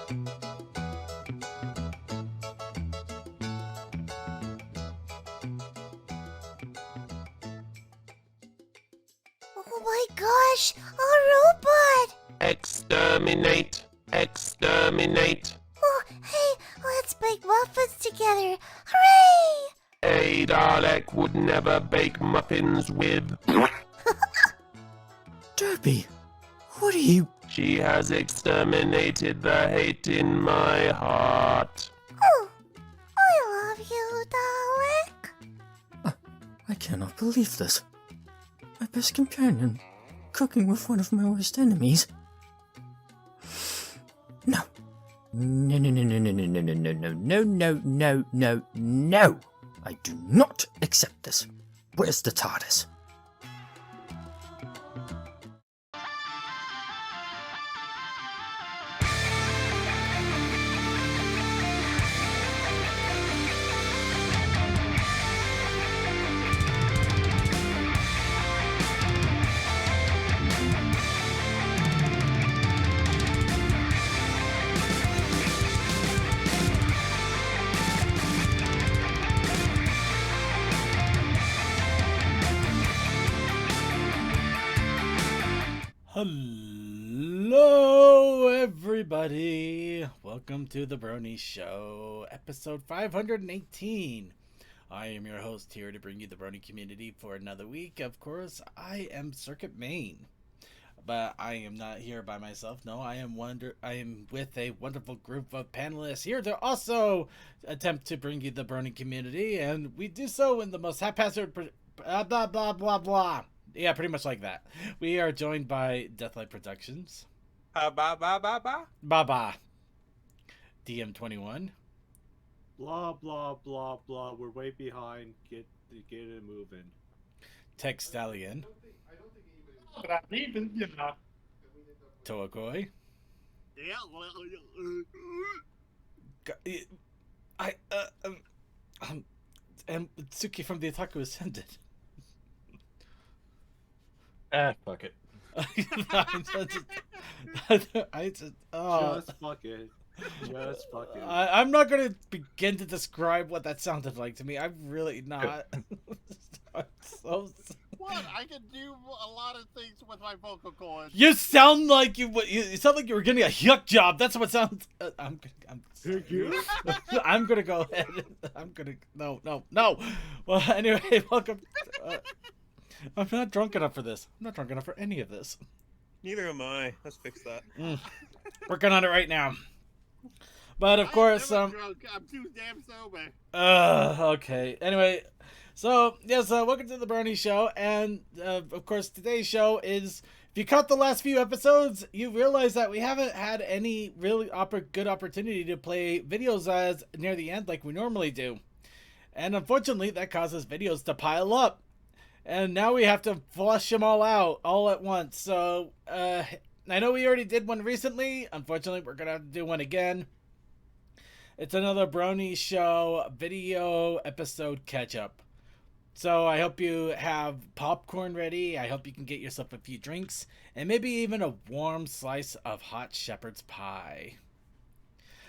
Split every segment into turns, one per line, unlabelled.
Oh my gosh, a robot!
Exterminate! Exterminate!
Oh, hey, let's bake muffins together. Hooray!
A Dalek would never bake muffins with.
Derby, what are you...
She has exterminated the hate in my heart.
Oh, I love you, Dalek.
I cannot believe this. My best companion, cooking with one of my worst enemies. No. No, no, no, no, no, no, no, no, no, no, no, no, no, no, no. I do not accept this. Where's the TARDIS?
Hello, everybody. Welcome to the Brony Show, episode 518. I am your host here to bring you the Brony community for another week. Of course, I am Circuit Main, but I am not here by myself. No, I am with a wonderful group of panelists here to also attempt to bring you the Brony community, and we do so in the most haphazard blah blah blah blah blah. Yeah, pretty much like that. We are joined by Deathlight Productions. Baba. DM21.
Blah, blah, blah, blah. We're way behind. Get it moving.
Tech Stallion.
But I'm leaving, you know.
Toakoi. And Tsuki from the Otaku Ascended.
Fuck it.
Just
fuck it. Just fuck it.
I'm not going to begin to describe what that sounded like to me. I'm really not.
What? I can do a lot of things with my vocal cords.
You sound like you sound like you were getting a yuck job. That's what sounds. I'm gonna go ahead. No. Well, anyway, welcome. I'm not drunk enough for this. I'm not drunk enough for any of this.
Neither am I. Let's fix that.
Working on it right now. But of course,
I'm too damn sober.
Okay. Anyway, so yes, welcome to the Brony Show, and of course today's show is. If you caught the last few episodes, you realize that we haven't had any really good opportunity to play videos as near the end like we normally do, and unfortunately that causes videos to pile up. And now we have to flush them all out all at once. So, I know we already did one recently. Unfortunately, we're going to have to do one again. It's another Brony Show video episode catch-up. So I hope you have popcorn ready. I hope you can get yourself a few drinks. And maybe even a warm slice of hot shepherd's pie.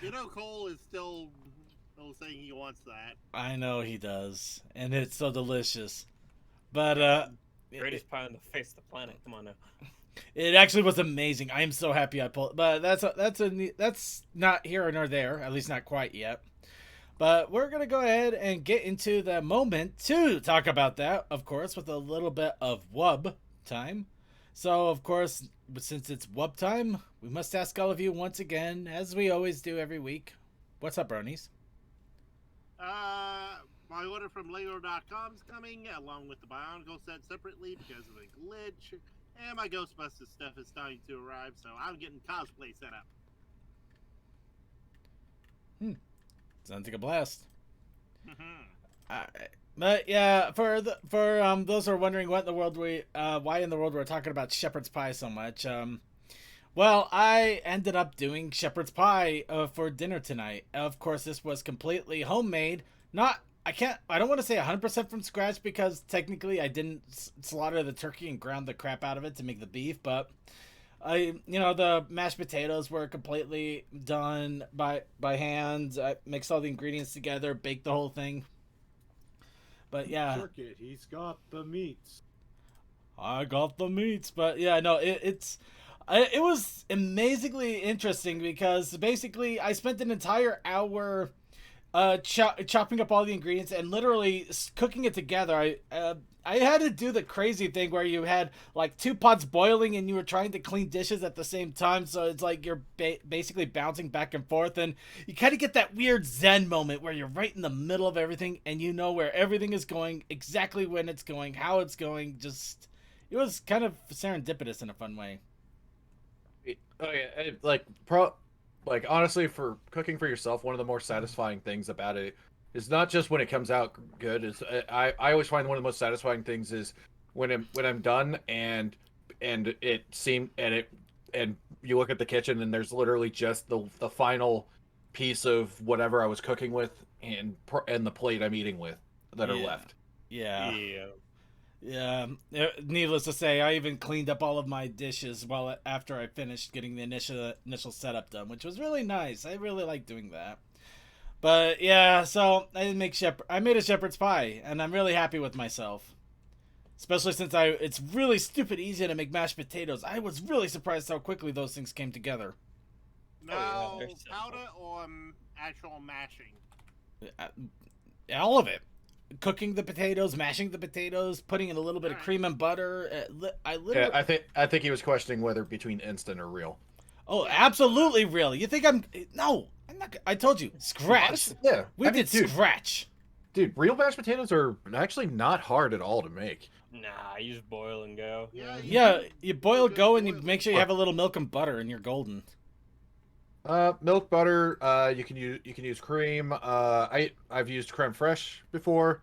You know Cole is still saying he wants that.
I know he does. And it's so delicious. But
Greatest pie on the face of the planet. Come on now.
It actually was amazing. I am so happy I pulled. But that's not here nor there. At least not quite yet. But we're gonna go ahead and get into the moment to talk about that. Of course, with a little bit of wub time. So of course, since it's wub time, we must ask all of you once again, as we always do every week. What's up, Bronies?
My order from Lego.com is coming, along with the Bionicle set separately because of a glitch. And my Ghostbusters stuff is starting to arrive, so I'm getting cosplay set up.
Sounds like a blast. But yeah, for those who are wondering what in the world why in the world we're talking about shepherd's pie so much, well, I ended up doing shepherd's pie for dinner tonight. Of course, this was completely homemade. I don't want to say 100% from scratch because technically I didn't slaughter the turkey and ground the crap out of it to make the beef, but The mashed potatoes were completely done by hand. I mixed all the ingredients together, baked the whole thing. But yeah,
Jerk it. He's got the meats.
I got the meats. But yeah, no, it was amazingly interesting because basically I spent an entire hour chopping up all the ingredients and literally cooking it together. I had to do the crazy thing where you had like 2 pots boiling and you were trying to clean dishes at the same time, so it's like you're basically bouncing back and forth, and you kind of get that weird zen moment where you're right in the middle of everything and you know where everything is going, exactly when it's going, how it's going. Just, it was kind of serendipitous in a fun way.
Oh yeah, like honestly, for cooking for yourself, one of the more satisfying things about it is not just when it comes out good. Is I always find one of the most satisfying things is when I'm done and it seemed and you look at the kitchen and there's literally just the final piece of whatever I was cooking with and the plate I'm eating with that are left.
Yeah.
Yeah.
Yeah, needless to say, I even cleaned up all of my dishes after I finished getting the initial setup done, which was really nice. I really like doing that. But yeah, so I made a shepherd's pie, and I'm really happy with myself. Especially since it's really stupid easy to make mashed potatoes. I was really surprised how quickly those things came together.
Now,
they're simple.
powder or actual mashing?
All of it. Cooking the potatoes, mashing the potatoes, putting in a little bit of cream and butter. I literally.
Yeah, I think he was questioning whether between instant or real.
Oh, absolutely real. You think I'm? No, I'm not. I told you, scratch.
Honestly, yeah,
We did scratch.
Dude, real mashed potatoes are actually not hard at all to make.
Nah, you just boil and go.
Yeah, you boil,
good
go, and you
boil.
make sure you have a little milk and butter, and you're golden.
Milk, butter. You can use cream. I've used creme fraiche before.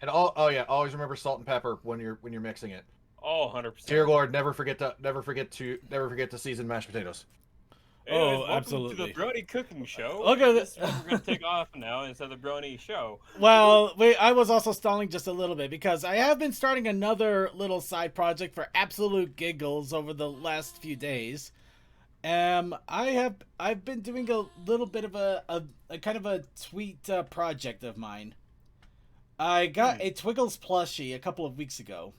And always remember salt and pepper when you're mixing it.
Oh, 100%.
Dear Lord, never forget to season mashed potatoes.
Anyways,
Oh,
welcome
absolutely.
to the Brony Cooking Show.
Look at
This is what we're going to take off now instead of the Brony Show.
Well, I was also stalling just a little bit because I have been starting another little side project for absolute giggles over the last few days. I've been doing a little bit of a kind of a sweet project of mine. I got a Twiggles plushie a couple of weeks ago.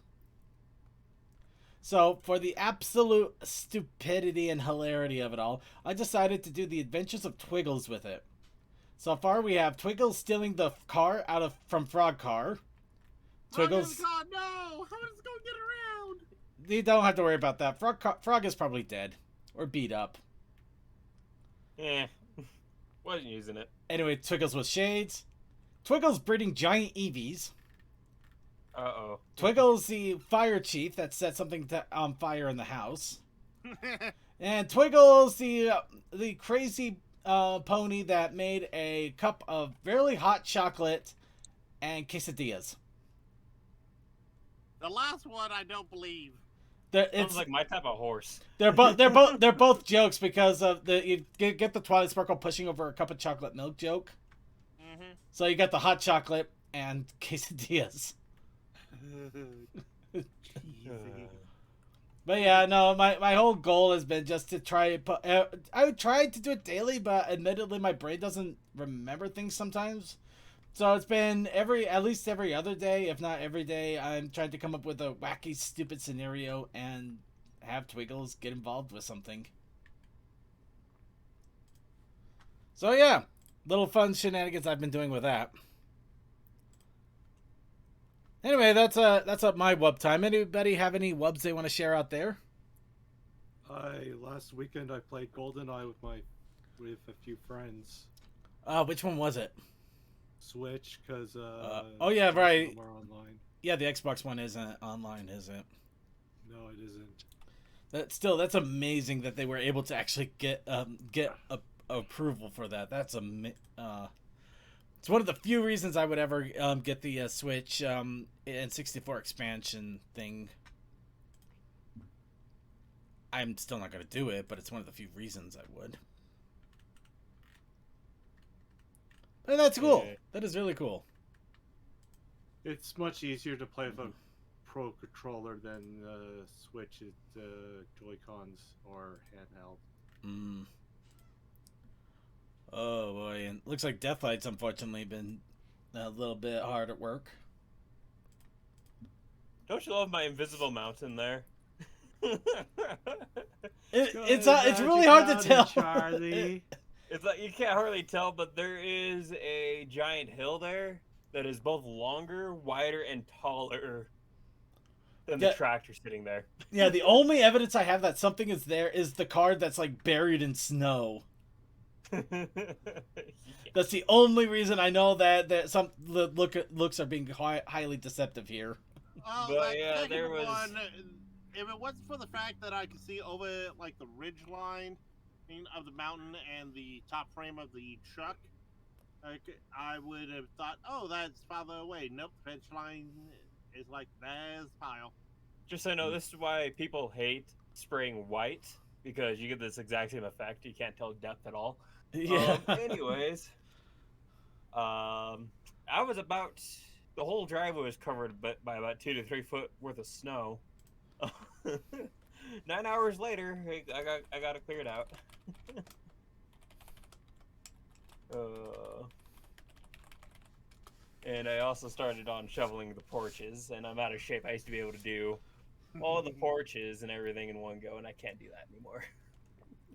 So, for the absolute stupidity and hilarity of it all, I decided to do the Adventures of Twiggles with it. So far, we have Twiggles stealing the car from Frog Car. Twiggles.
Oh God, no! How is it going to get around?
You don't have to worry about that. Frog is probably dead or beat up.
Wasn't using it.
Anyway, Twiggles with shades. Twiggles breeding giant Eevees.
Uh-oh.
Twiggles the fire chief that set something on fire in the house. And Twiggles the crazy pony that made a cup of very hot chocolate and quesadillas.
The last one I don't believe.
Sounds like my type of horse.
They're both jokes because of you get the Twilight Sparkle pushing over a cup of chocolate milk joke.
Mm-hmm.
So you got the hot chocolate and quesadillas. But yeah, no, my whole goal has been just to try. I tried to do it daily, but admittedly, my brain doesn't remember things sometimes. So it's been at least every other day, if not every day. I'm trying to come up with a wacky, stupid scenario and have Twiggles get involved with something. So yeah, little fun shenanigans I've been doing with that. Anyway, that's up my wub time. Anybody have any wubs they want to share out there?
Last weekend I played GoldenEye with a few friends.
Which one was it?
Switch, because
oh yeah, right.
Somewhere online.
Yeah, the Xbox One isn't online, is it?
No, it isn't.
That's amazing that they were able to actually get approval for that. That's it's one of the few reasons I would ever get the Switch and 64 expansion thing. I'm still not going to do it, but it's one of the few reasons I would. But that's cool.
Yeah.
That is really cool.
It's much easier to play with a Pro controller than Switch Joy-Cons or handheld.
Mm. Oh boy, and looks like Deathlight's unfortunately been a little bit hard at work.
Don't you love my invisible mountain there?
It's really hard to tell.
Charlie.
It's like you can't hardly tell, but there is a giant hill there that is both longer, wider, and taller than the tractor sitting there.
Yeah, the only evidence I have that something is there is the card that's like buried in snow. That's the only reason I know that some looks are being highly deceptive here.
Oh,
But yeah, there was.
One, if it wasn't for the fact that I could see over like the ridge line of the mountain and the top frame of the truck, I would have thought, oh, that's farther away. Nope, the ridge line is like there's pile.
Just so you know, this is why people hate spraying white, because you get this exact same effect. You can't tell depth at all.
Yeah.
Anyways, I was about the whole driveway was covered by about 2 to 3 foot worth of snow. 9 hours later, I got it cleared out. And I also started on shoveling the porches, and I'm out of shape. I used to be able to do all the porches and everything in one go, and I can't do that anymore.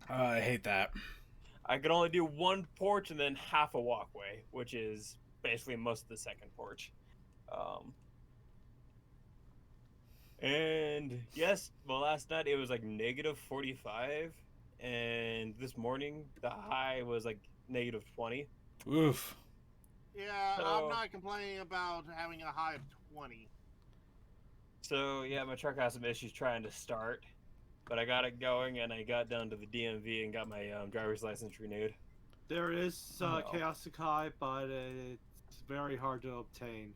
I hate that.
I could only do one porch and then half a walkway, which is basically most of the second porch. And yes, well, last night it was like negative 45, and this morning the high was like negative 20.
Oof.
Yeah,
So,
I'm not complaining about having a high of 20.
So yeah, my truck has some issues trying to start, but I got it going, and I got down to the DMV and got my driver's license renewed.
There is Chaos Sakai, but it's very hard to obtain.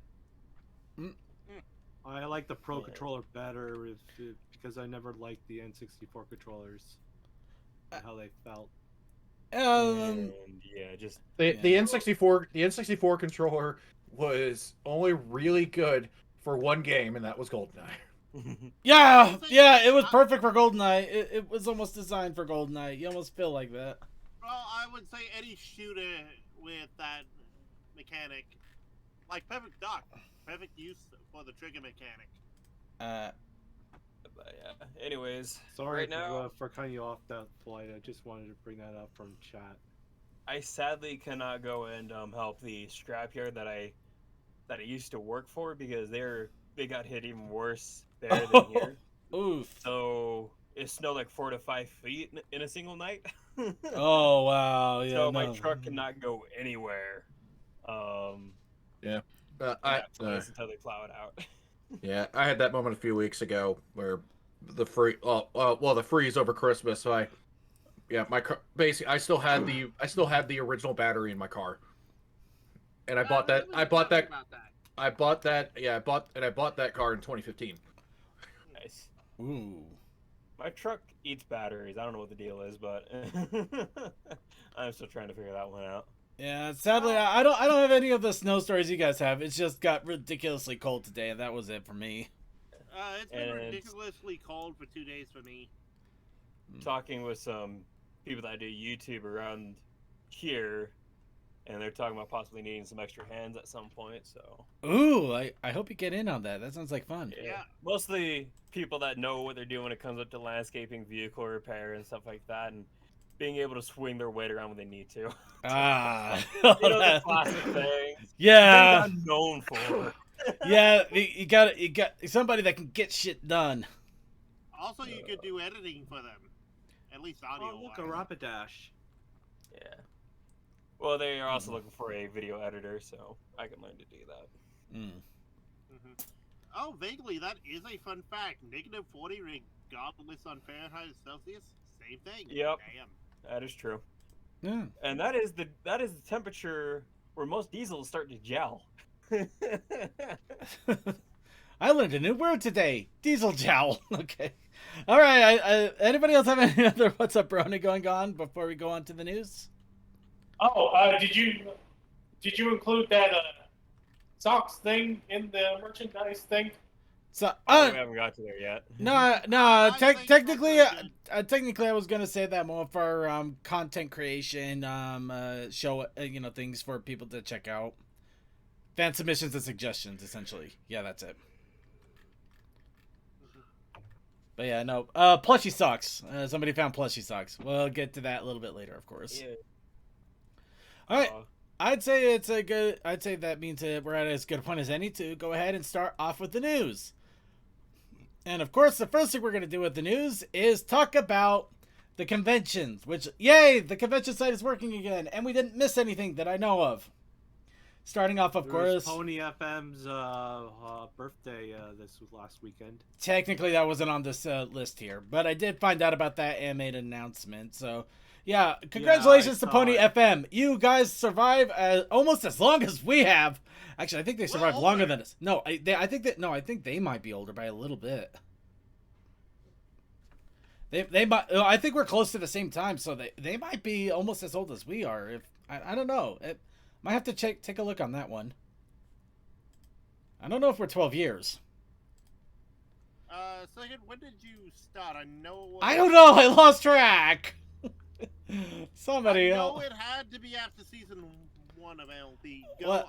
I like the Pro controller better because I never liked the N64 controllers. How they felt.
And yeah, just
The N64 controller was only really good for one game, and that was GoldenEye.
Yeah, it was perfect for GoldenEye. It was almost designed for GoldenEye. You almost feel like that.
Well, I would say any shooter with that mechanic, like Perfect Dock, perfect use for the trigger mechanic.
But yeah. Anyways,
Sorry
right now
for cutting you off that flight. I just wanted to bring that up from chat.
I sadly cannot go and help the scrapyard that I used to work for, because they got hit even worse there than here.
Oof.
So it snowed like 4 to 5 feet in a single night.
Oh wow! Yeah.
So my truck cannot go anywhere.
Yeah.
Until they plow it out.
Yeah, I had that moment a few weeks ago where the freeze over Christmas. So my car, basically I still had the original battery in my car, and I bought that car in 2015.
Nice.
Ooh.
My truck eats batteries. I don't know what the deal is, but I'm still trying to figure that one out.
Yeah, sadly, I don't have any of the snow stories you guys have. It's just got ridiculously cold today, and that was it for me.
It's been ridiculously cold for 2 days for me.
Talking with some people that do YouTube around here, and they're talking about possibly needing some extra hands at some point. So,
ooh, I hope you get in on that. That sounds like fun.
Yeah, mostly people that know what they're doing when it comes up to landscaping, vehicle repair, and stuff like that, and being able to swing their weight around when they need to. The classic thing.
Yeah.
Things I'm known for.
Yeah, you got somebody that can get shit done.
Also, you could do editing for them, at least audio.
Oh, look, a Rapidash.
Yeah. Well, they are also looking for a video editor, so I can learn to do that.
Oh, vaguely, that is a fun fact. Negative 40 regardless on Fahrenheit and Celsius, same thing.
Yep.
Damn.
That is true.
Yeah.
And that is the temperature where most diesels start to gel.
I learned a new word today. Diesel jowl. Okay. All right. Anybody else have any other What's Up Brony going on before we go on to the news?
Oh, did you include that socks thing in the merchandise thing?
So,
Oh, we haven't got to there yet.
no.
I think
Technically,
that's
technically, I was gonna say that more for content creation, show things for people to check out, fan submissions and suggestions, essentially. Yeah, that's it. But yeah, no. Plushie socks. Somebody found plushie socks. We'll get to that a little bit later, of course.
Yeah.
All right. I'd say that means we're at as good a point as any to go ahead and start off with the news. And of course, the first thing we're going to do with the news is talk about the conventions, which, yay, the convention site is working again, and we didn't miss anything that I know of. Starting off, of course,
Pony FM's birthday this last weekend.
Technically, that wasn't on this list here, but I did find out about that and made an announcement. So, yeah, congratulations to Pony FM. You guys survive almost as long as we have. Actually, I think they survived longer than us. No, I think they might be older by a little bit. They might. I think we're close to the same time, so they might be almost as old as we are. If I don't know. Might have to take a look on that one. I don't know if we're 12 years.
Second, when did you start? I know.
I don't know. I lost track. Somebody else.
No, it had to be after season 1 of LP.
Well,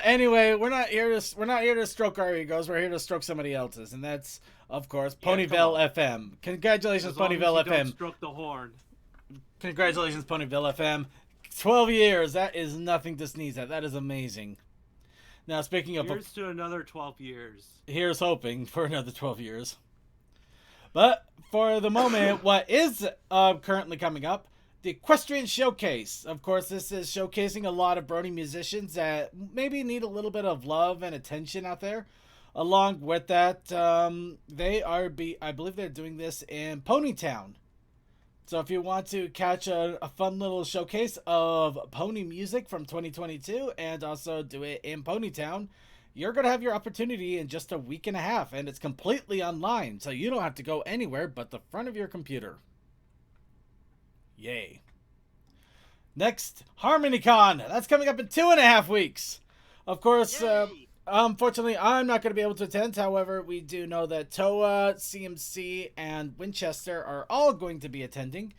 anyway, we're not here to stroke our egos. We're here to stroke somebody else's, and that's, of course, Ponyville FM. Congratulations, Ponyville FM.
Don't stroke the horn.
Congratulations, Ponyville FM. 12 years. That is nothing to sneeze at. That is amazing. Now, speaking of...
Here's to another 12 years.
Here's hoping for another 12 years. But for the moment, what is currently coming up, the Equestrian Showcase. Of course, this is showcasing a lot of Brony musicians that maybe need a little bit of love and attention out there. Along with that, I believe they're doing this in Ponytown. So if you want to catch a fun little showcase of pony music from 2022 and also do it in Ponytown, you're going to have your opportunity in just a week and a half, and it's completely online, so you don't have to go anywhere but the front of your computer. Yay. Next, HarmonyCon. That's coming up in 2.5 weeks. Of course, unfortunately, I'm not going to be able to attend. However, we do know that Toa, CMC, and Winchester are all going to be attending.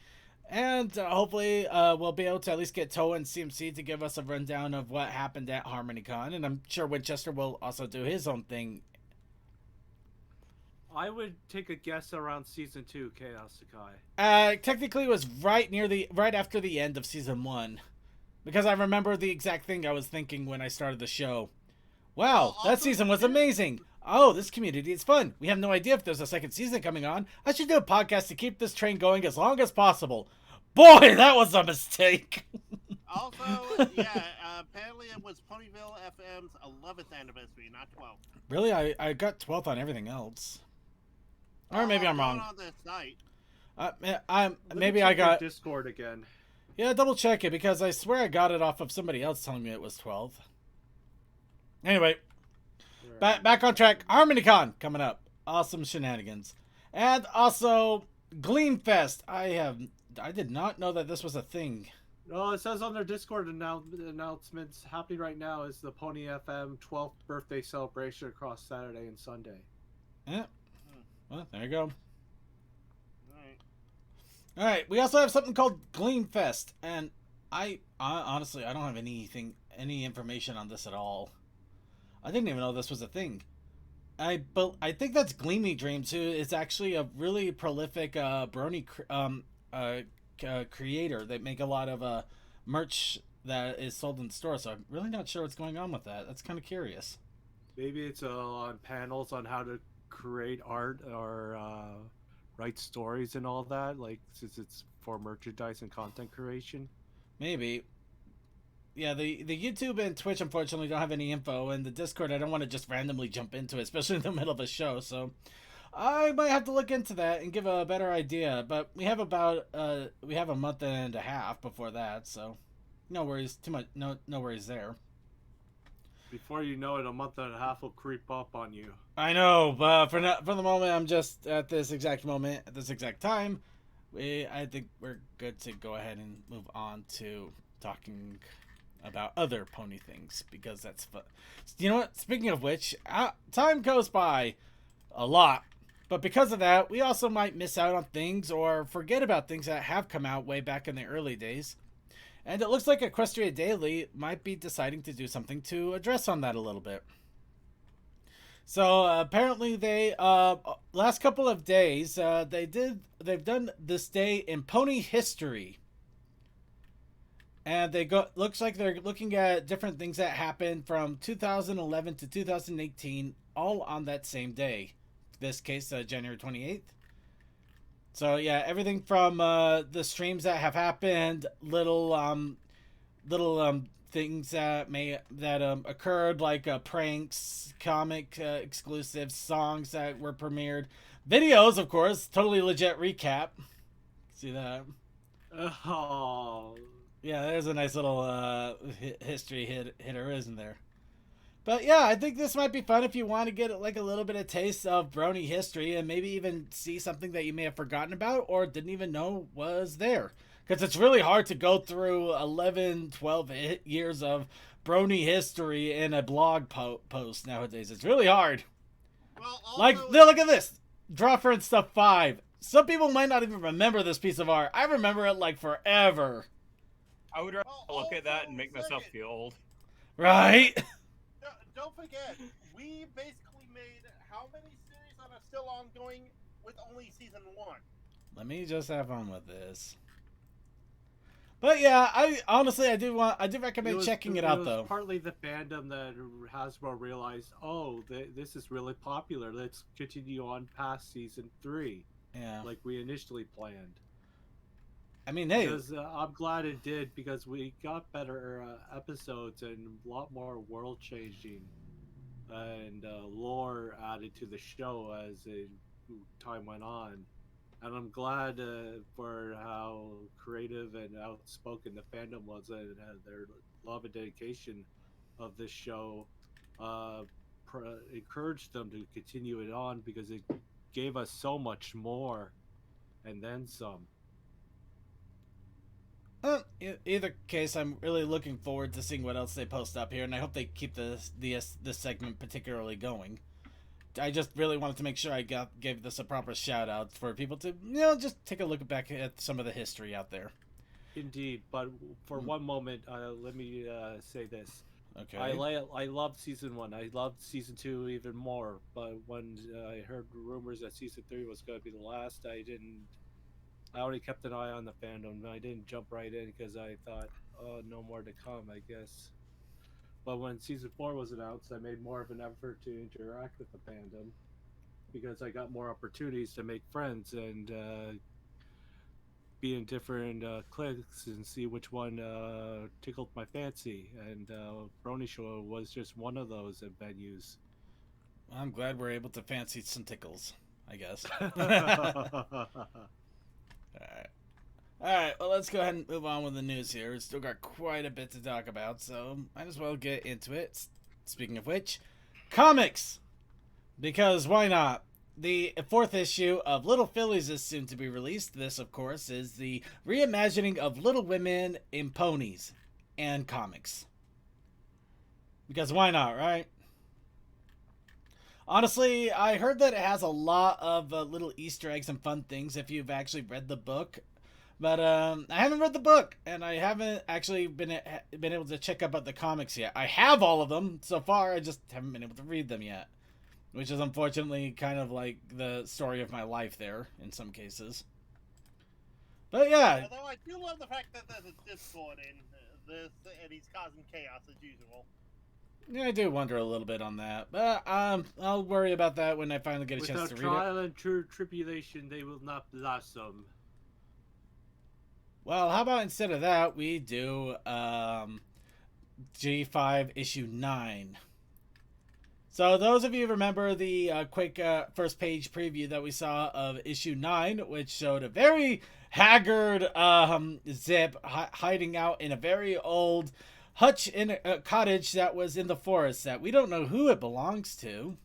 And hopefully we'll be able to at least get Toa and CMC to give us a rundown of what happened at HarmonyCon. And I'm sure Winchester will also do his own thing.
I would take a guess around season 2, Chaos Sakai.
Technically, it was right after the end of season 1. Because I remember the exact thing I was thinking when I started the show. Wow, that season was amazing. Oh, this community is fun. We have no idea if there's a second season coming on. I should do a podcast to keep this train going as long as possible. Boy, that was a mistake.
Also, apparently it was Ponyville FM's 11th anniversary, not 12th.
Really? I got 12th on everything else. Or maybe I'm wrong.
On their site.
Maybe I got
Discord again.
Yeah, double check it because I swear I got it off of somebody else telling me it was 12. Anyway, back on track. HarmonyCon coming up. Awesome shenanigans. And also Gleamfest. I did not know that this was a thing.
Oh, it says on their Discord announcements happening right now is the Pony FM 12th birthday celebration across Saturday and Sunday.
Yeah. Well, there you go. All right. We also have something called Gleamfest, and I honestly I don't have any information on this at all. I didn't even know this was a thing. I think that's Gleamy Dreams, who is actually a really prolific Brony creator. They make a lot of merch that is sold in stores, so I'm really not sure what's going on with that. That's kind of curious.
Maybe it's on panels on how to create art or write stories and all that, like since it's for merchandise and content creation.
Maybe. Yeah, the YouTube and Twitch unfortunately don't have any info, and the Discord I don't want to just randomly jump into it, especially in the middle of a show, so I might have to look into that and give a better idea. But we have a month and a half before that, so no worries no worries there.
Before you know it, a month and a half will creep up on you.
I know, but for the moment, I'm just at this exact moment, at this exact time. I think we're good to go ahead and move on to talking about other pony things because that's fun. You know what? Speaking of which, time goes by a lot. But because of that, we also might miss out on things or forget about things that have come out way back in the early days. And it looks like Equestria Daily might be deciding to do something to address on that a little bit. So apparently they last couple of days they've done this day in pony history. And looks like they're looking at different things that happened from 2011 to 2018 all on that same day. This case January 28th. So yeah, everything from the streams that have happened, little things that occurred, like pranks, comic exclusives, songs that were premiered, videos, of course, totally legit recap. See that?
Oh,
Yeah, there's a nice little history hitter, isn't there? But yeah, I think this might be fun if you want to get like a little bit of taste of Brony history and maybe even see something that you may have forgotten about or didn't even know was there. Because it's really hard to go through 11, 12 years of Brony history in a blog post nowadays. It's really hard.
Well, also,
Like, look at this. Drawfer and Stuff 5. Some people might not even remember this piece of art. I remember it like forever.
I would rather
Well,
look at that
also,
and make myself
second.
feel old.
Right?
Don't forget, we basically made how many series that are still ongoing with only season 1?
Let me just have fun with this. But yeah, I do recommend checking it out though.
Partly the fandom that Hasbro realized, oh, this is really popular. Let's continue on past season 3,
Yeah.
like we initially planned.
I mean, hey,
Because I'm glad it did, because we got better episodes and a lot more world changing and lore added to the show as time went on. And I'm glad for how creative and outspoken the fandom was, and their love and dedication of this show encouraged them to continue it on, because it gave us so much more and then some.
Either case, I'm really looking forward to seeing what else they post up here, and I hope they keep this segment particularly going. I just really wanted to make sure I gave this a proper shout out for people to just take a look back at some of the history out there.
Indeed, but for one moment, let me say this.
Okay.
I loved season 1. I loved season 2 even more. But when I heard rumors that season 3 was going to be the last, I already kept an eye on the fandom. I didn't jump right in because I thought, oh, no more to come, I guess. But when season 4 was announced, I made more of an effort to interact with the fandom, because I got more opportunities to make friends and be in different cliques and see which one tickled my fancy. And Brony Show was just one of those venues.
I'm glad we're able to fancy some tickles, I guess. Alright, well, let's go ahead and move on with the news here. We've still got quite a bit to talk about, so might as well get into it. Speaking of which, comics! Because why not? The 4th issue of Little Fillies is soon to be released. This, of course, is the reimagining of Little Women in ponies and comics. Because why not, right? Honestly, I heard that it has a lot of little Easter eggs and fun things if you've actually read the book. But I haven't read the book, and I haven't actually been able to check out the comics yet. I have all of them so far, I just haven't been able to read them yet. Which is unfortunately kind of like the story of my life there, in some cases. But yeah.
Although I do love the fact that there's a Discord in this, and he's causing chaos as usual.
Yeah, I do wonder a little bit on that. But I'll worry about that when I finally get a chance to read it.
Without trial and true tribulation, they will not blossom.
Well, how about instead of that, we do G5 issue 9. So those of you who remember the quick first page preview that we saw of issue 9, which showed a very haggard Zip hiding out in a very old hutch in a cottage that was in the forest that we don't know who it belongs to.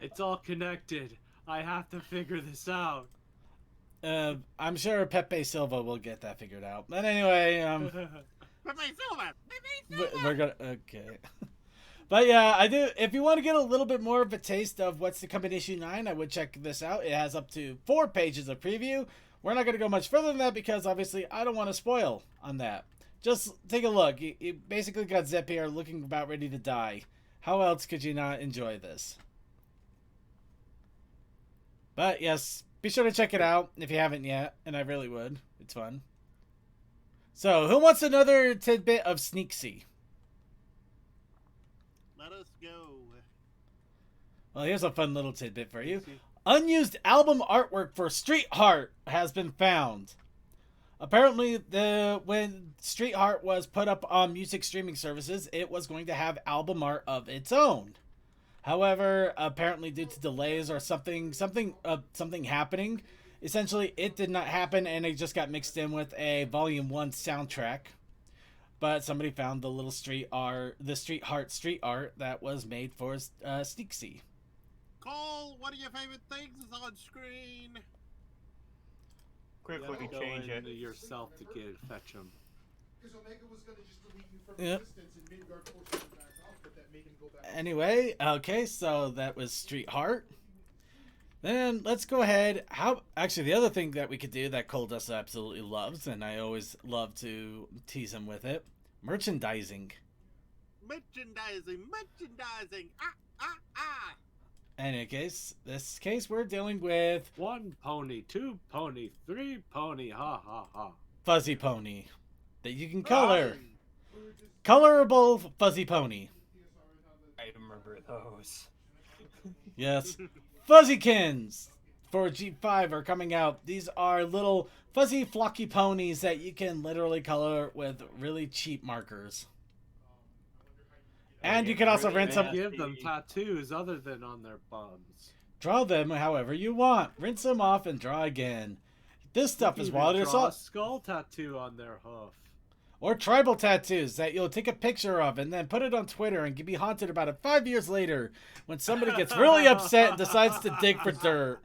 It's all connected. I have to figure this out.
I'm sure Pepe Silva will get that figured out. But anyway,
Pepe Silva. Pepe Silva.
We're gonna okay. But yeah, I do. If you want to get a little bit more of a taste of what's to come in issue 9, I would check this out. It has up to 4 pages of preview. We're not going to go much further than that because obviously I don't want to spoil on that. Just take a look. You basically got Zep here looking about ready to die. How else could you not enjoy this? But yes, be sure to check it out if you haven't yet, and I really would. It's fun. So, who wants another tidbit of Sneaksy?
Let us go.
Well, here's a fun little tidbit for you. Unused album artwork for Street Heart has been found. Apparently, when Street Heart was put up on music streaming services, it was going to have album art of its own. However, apparently due to delays or something happening, essentially it did not happen and it just got mixed in with a Volume 1 soundtrack. But somebody found the little street art that was made for Sneaksy.
Cole, one of your favorite things is on screen.
Quickly
Go
change it.
into yourself to fetch him.
Yep. Anyway, okay, so that was Street Heart. Then let's go ahead. Actually, the other thing that we could do that Cole Dust absolutely loves, and I always love to tease him with it, merchandising.
Merchandising.
In any case, this case we're dealing with
1 pony, 2 pony, 3 pony, ha ha ha.
Fuzzy Pony that you can color. Colorable Fuzzy Pony.
I remember those.
Yes. Fuzzykins for G5 are coming out. These are little fuzzy flocky ponies that you can literally color with really cheap markers. And you can also rinse them.
Give them tattoos other than on their bums.
Draw them however you want. Rinse them off and draw again. This stuff is water
draw a
salt.
skull tattoo on their hoof.
Or tribal tattoos that you'll take a picture of and then put it on Twitter and be haunted about it 5 years later when somebody gets really upset and decides to dig for dirt.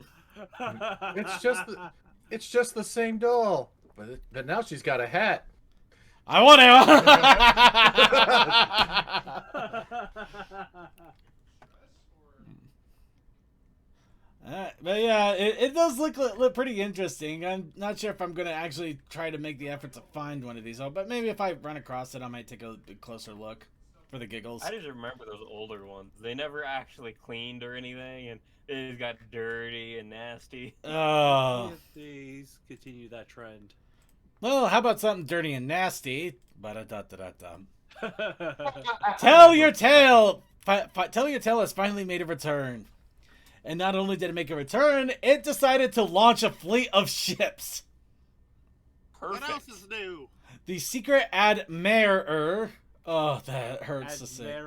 It's just the same doll, but now she's got a hat.
I want to. But yeah, it does look pretty interesting. I'm not sure if I'm going to actually try to make the effort to find one of these. But maybe if I run across it, I might take a closer look for the giggles.
I just remember those older ones. They never actually cleaned or anything, and they just got dirty and nasty.
Oh.
Please continue that trend.
Well, how about something dirty and nasty? Tell Your Tale! Tell Your Tale has finally made a return. And not only did it make a return, it decided to launch a fleet of ships.
Perfect.
What else is new?
The Secret Admirer. Oh, that hurts to say.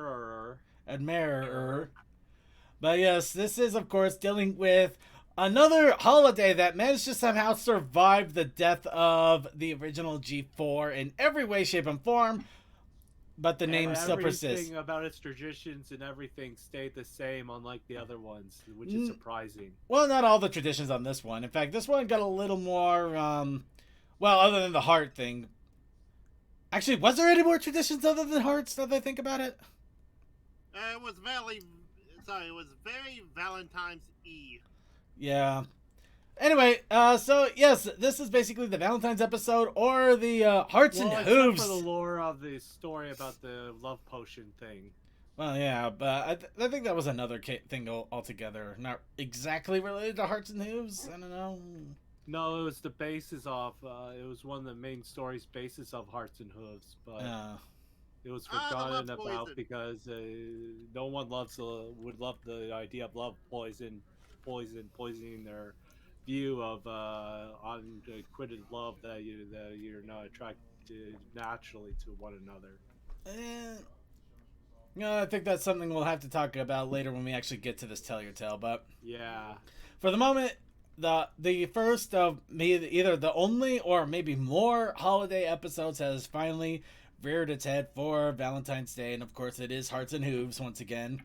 Admirer. But yes, this is, of course, dealing with another holiday that managed to somehow survive the death of the original G4 in every way, shape, and form. But the name still persists.
Everything about its traditions and everything stayed the same, unlike the other ones, which is surprising.
Well, not all the traditions on this one. In fact, this one got a little more, well, other than the heart thing. Actually, was there any more traditions other than hearts, now that I think about it?
It was very Valentine's-y.
Yeah. Anyway, so yes, this is basically the Valentine's episode, or the Hearts and Hooves.
Except for the lore of the story about the love potion thing.
Well, yeah, but I think that was another thing altogether. Not exactly related to Hearts and Hooves. I don't know.
No, it was the basis of. It was one of the main stories basis of Hearts and Hooves, but it was forgotten about because no one would love the idea of love poisoning their view of unquitted love that you're not attracted naturally to one another.
I think that's something we'll have to talk about later when we actually get to this Tell Your Tale. But
yeah,
for the moment, the first of either the only or maybe more holiday episodes has finally reared its head for Valentine's Day, and of course it is Hearts and Hooves once again.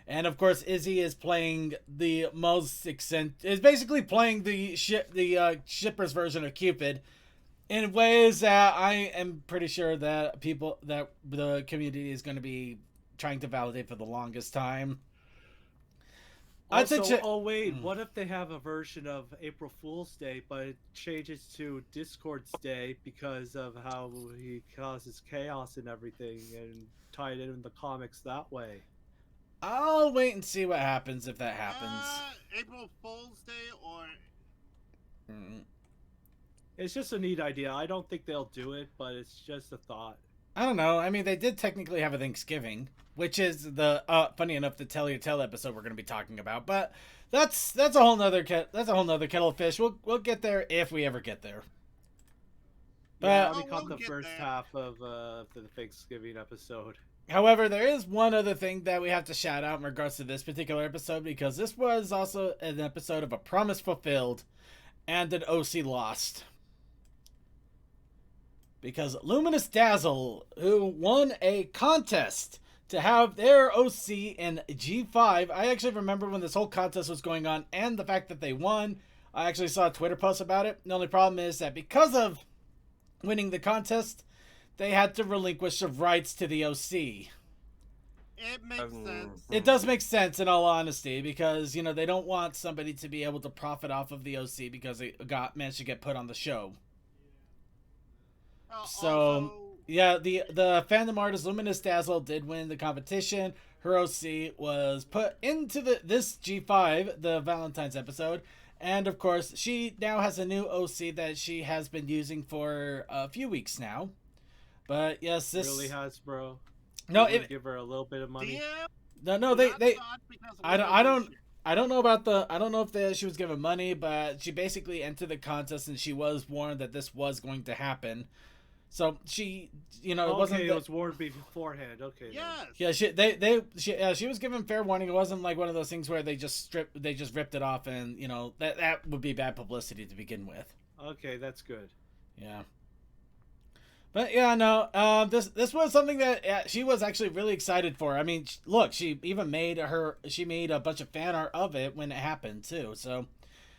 And of course, Izzy is playing the most is basically playing the shipper's version of Cupid, in ways that I am pretty sure that the community is going to be trying to validate for the longest time.
Also,
I'd say
oh wait, what if they have a version of April Fool's Day, but it changes to Discord's Day because of how he causes chaos and everything, and tie it in the comics that way?
I'll wait and see what happens if that happens.
April Fool's Day or
It's just a neat idea. I don't think they'll do it, but it's just a thought.
I don't know. I mean, they did technically have a Thanksgiving, which is the funny enough the Tell Your Tale episode we're going to be talking about. But that's a whole nother kettle of fish. We'll get there if we ever get there.
Yeah, I
But
only caught
we'll
the
get
first
there.
half of the Thanksgiving episode.
however, there is one other thing that we have to shout out in regards to this particular episode, because this was also an episode of A Promise Fulfilled and an OC Lost. Because Luminous Dazzle, who won a contest to have their OC in G5, I actually remember when this whole contest was going on and the fact that they won. I actually saw a Twitter post about it. The only problem is that because of winning the contest, they had to relinquish the rights to the OC.
it makes sense.
It does make sense, in all honesty, because, you know, they don't want somebody to be able to profit off of the OC because they managed to get put on the show. So,
Also,
yeah, the fandom artist Luminous Dazzle did win the competition. Her OC was put into this G5, the Valentine's episode. And, of course, she now has a new OC that she has been using for a few weeks now. But, yes, this...
Really, Hasbro?
No,
You would give her a little bit of money.
DM,
No,
not
they...
thought because of
I
what
don't
they
I don't know about the... I don't know if she was given money, but she basically entered the contest and she was warned that this was going to happen. So she, you know, it wasn't.
It was warned beforehand. Okay.
Yes.
Yeah, she was given fair warning. It wasn't like one of those things where they just ripped it off, and you know that would be bad publicity to begin with.
Okay, that's good.
Yeah. But yeah, no. This was something that she was actually really excited for. I mean, look, she even made a bunch of fan art of it when it happened too. So,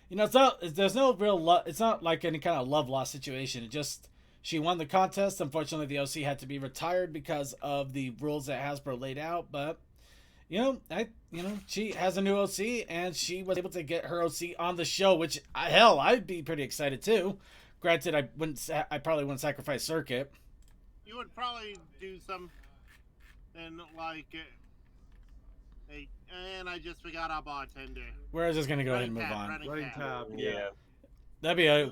you know, there's no real it's not like any kind of love lost situation. It just. She won the contest. Unfortunately, the OC had to be retired because of the rules that Hasbro laid out. But she has a new OC, and she was able to get her OC on the show. Which hell, I'd be pretty excited too. Granted, I probably wouldn't sacrifice Circuit.
You would probably do something like, hey, and I just forgot our bartender.
We're just gonna go ahead and
Running
move
tab,
on.
running
Running
tab.
tab.
Yeah.
That'd be a.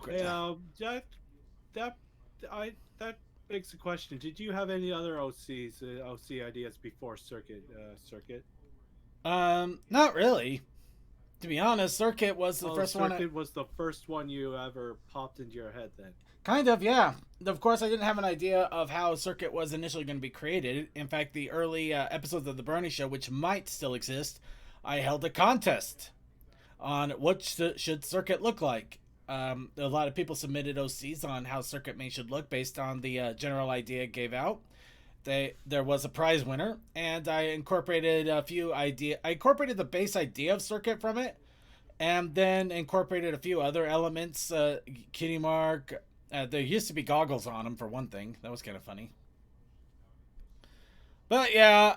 That begs the question. Did you have any other OC ideas before Circuit?
Not really. To be honest, Circuit was the first one.
Circuit was the first one you ever popped into your head then.
Kind of, yeah. Of course, I didn't have an idea of how Circuit was initially going to be created. In fact, the early episodes of The Brony Show, which might still exist, I held a contest on what should Circuit look like. A lot of people submitted OCs on how Circuit Main should look based on the general idea it gave out. There was a prize winner, and I incorporated I incorporated the base idea of Circuit from it, and then incorporated a few other elements. Kitty Mark. There used to be goggles on him for one thing. That was kind of funny. But yeah,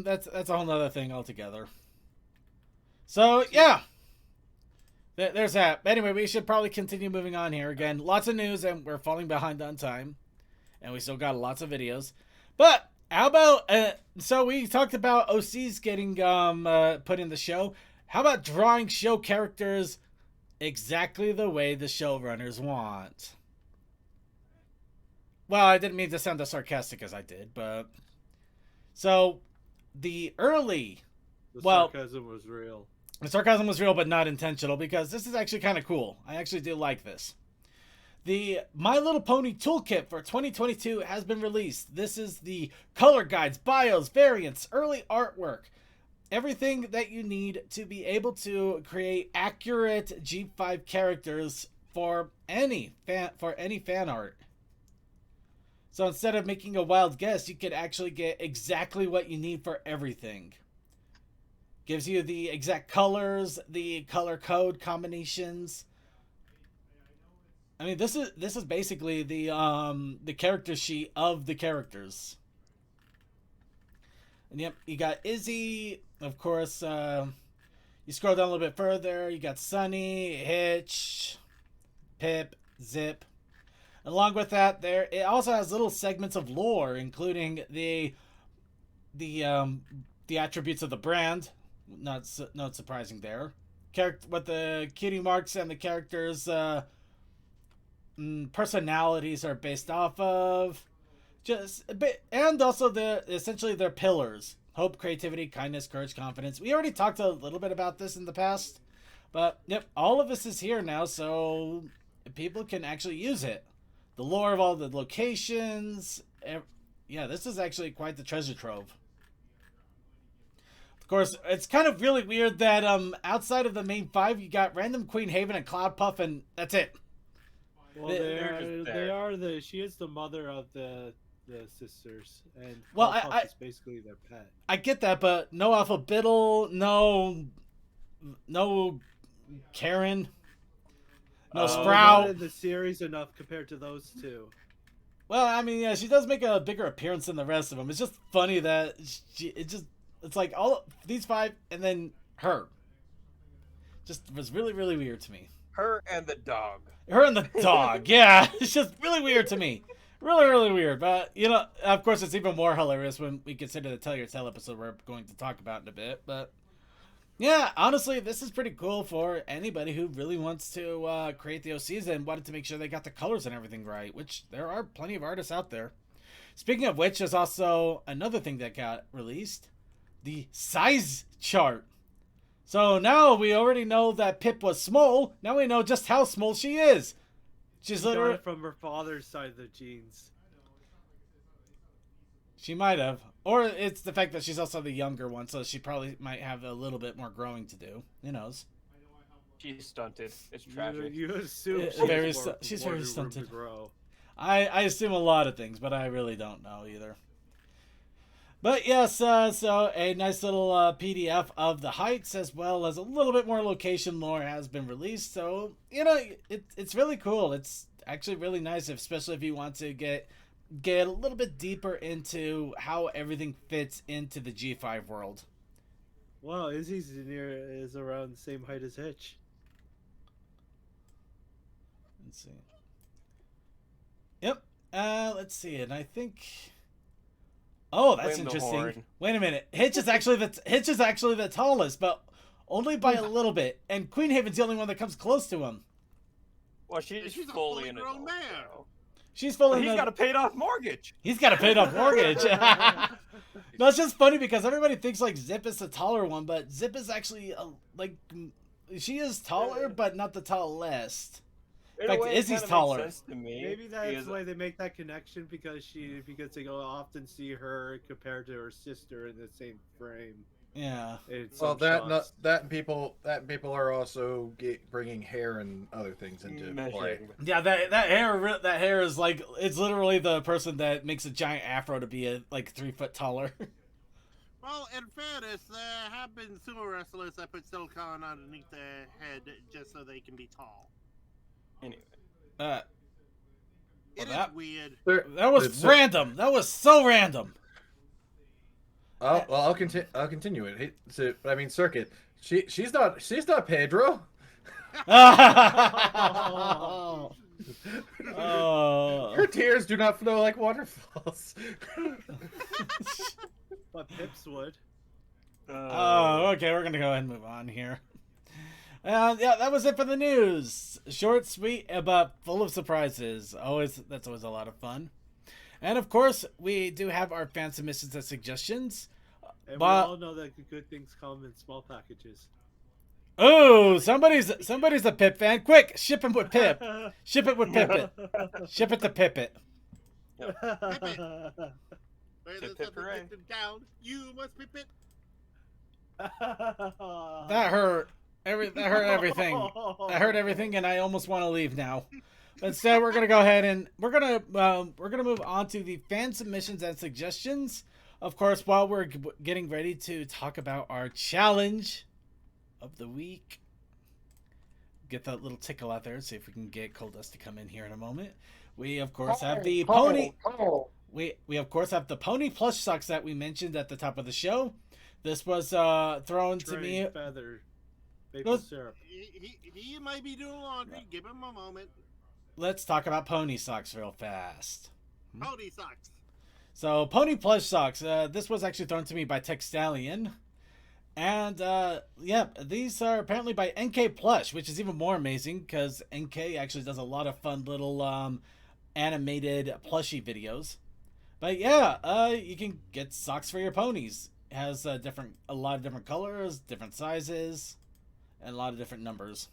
that's a whole nother thing altogether. So yeah. There's that. Anyway, we should probably continue moving on here. Again, lots of news, and we're falling behind on time. And we still got lots of videos. But, how about... so, we talked about OCs getting put in the show. How about drawing show characters exactly the way the showrunners want? Well, I didn't mean to sound as sarcastic as I did, but... So, the early...
The
well,
sarcasm was real.
The sarcasm was real, but not intentional, because this is actually kind of cool. I actually do like this. The My Little Pony Toolkit for 2022 has been released. This is the color guides, bios, variants, early artwork. Everything that you need to be able to create accurate G5 characters for any fan art. So instead of making a wild guess, you could actually get exactly what you need for everything. Gives you the exact colors, the color code combinations. I mean, this is basically the character sheet of the characters. And yep, you got Izzy, of course. You scroll down a little bit further, you got Sunny, Hitch, Pip, Zip. Along with that, it also has little segments of lore, including the attributes of the brand. Not surprising there. What the cutie marks and the characters' personalities are based off of, just a bit, and also essentially their pillars: hope, creativity, kindness, courage, confidence. We already talked a little bit about this in the past, but yep, all of this is here now, so people can actually use it. The lore of all the locations. Yeah, this is actually quite the treasure trove. Of course, it's kind of really weird that outside of the main 5, you got random Queen Haven and Cloudpuff, and that's it.
Well, she is the mother of the sisters, and
well,
Cloudpuff is basically their pet.
I get that, but no Alpha Biddle, no Karen, no Sprout.
Not in the series enough compared to those two.
Well, I mean, yeah, she does make a bigger appearance than the rest of them. It's just funny that it's like all these 5 and then her. Just was really, really weird to me.
Her and the dog.
Her and the dog, yeah. It's just really weird to me. Really, really weird. But, you know, of course, it's even more hilarious when we consider the Tell Your Tale episode we're going to talk about in a bit. But, yeah, honestly, this is pretty cool for anybody who really wants to create the OCs and wanted to make sure they got the colors and everything right, which there are plenty of artists out there. Speaking of which, there's also another thing that got released. The size chart. So now we already know that Pip was small. Now we know just how small she is. She's literally
from her father's side of the genes.
She might have. Or it's the fact that she's also the younger one, so she probably might have a little bit more growing to do. Who knows?
She's stunted. It's tragic.
You assume
she's very stunted. I assume a lot of things, but I really don't know either. But yes, so a nice little PDF of the heights, as well as a little bit more location lore has been released. So, you know, it's really cool. It's actually really nice, especially if you want to get a little bit deeper into how everything fits into the G5 world.
Wow, Izzy's is around the same height as Hitch.
Let's see. Yep. Let's see. And I think... Oh, that's interesting. Wait a minute. Hitch is actually the tallest, but only by a little bit. And Queen Haven's the only one that comes close to him.
Well, she's fully an adult.
She's fully.
He's got a paid off mortgage.
He's got a paid off mortgage. No, it's just funny because everybody thinks like Zip is the taller one, but Zip is actually she is taller, but not the tallest. In fact, Izzy's taller.
Maybe that's why they make that connection, because they often see her compared to her sister in the same frame.
Yeah.
Well, that people are also bringing hair and other things into play.
Yeah, that hair is like, it's literally the person that makes a giant afro to be 3 foot taller.
Well, in fairness, there have been sumo wrestlers that put silicone underneath their head just so they can be tall.
Anyway,
it is weird.
That was random. That was so random.
Oh well, I'll continue it. I mean, Circuit. She's not Pedro. Her tears do not flow like waterfalls.
But Pips would.
Okay, we're gonna go ahead and move on here. Yeah, that was it for the news. Short, sweet, but full of surprises. That's always a lot of fun. And of course, we do have our fan submissions and suggestions.
And we all know that good things come in small packages.
Oh, somebody's a Pip fan. Quick, ship him with Pip. Ship it with Pip. Ship it to Pip it.
Pip down. You must Pip it.
That hurt. That hurt everything. That hurt everything, and I almost want to leave now. Instead, we're gonna go ahead and we're gonna move on to the fan submissions and suggestions. Of course, while we're getting ready to talk about our challenge of the week. get that little tickle out there and see if we can get Coldust to come in here in a moment. We of course have the pony. We of course have the pony plush socks that we mentioned at the top of the show. This was thrown to me.
Feather, maple syrup.
He might be doing laundry. Give him a moment.
Let's talk about pony socks real fast.
Pony socks.
So pony plush socks. This was actually thrown to me by Tech Stallion. And yeah, these are apparently by NK Plush, which is even more amazing because NK actually does a lot of fun little animated plushie videos. But yeah, you can get socks for your ponies. It has a lot of different colors, different sizes, and a lot of different numbers.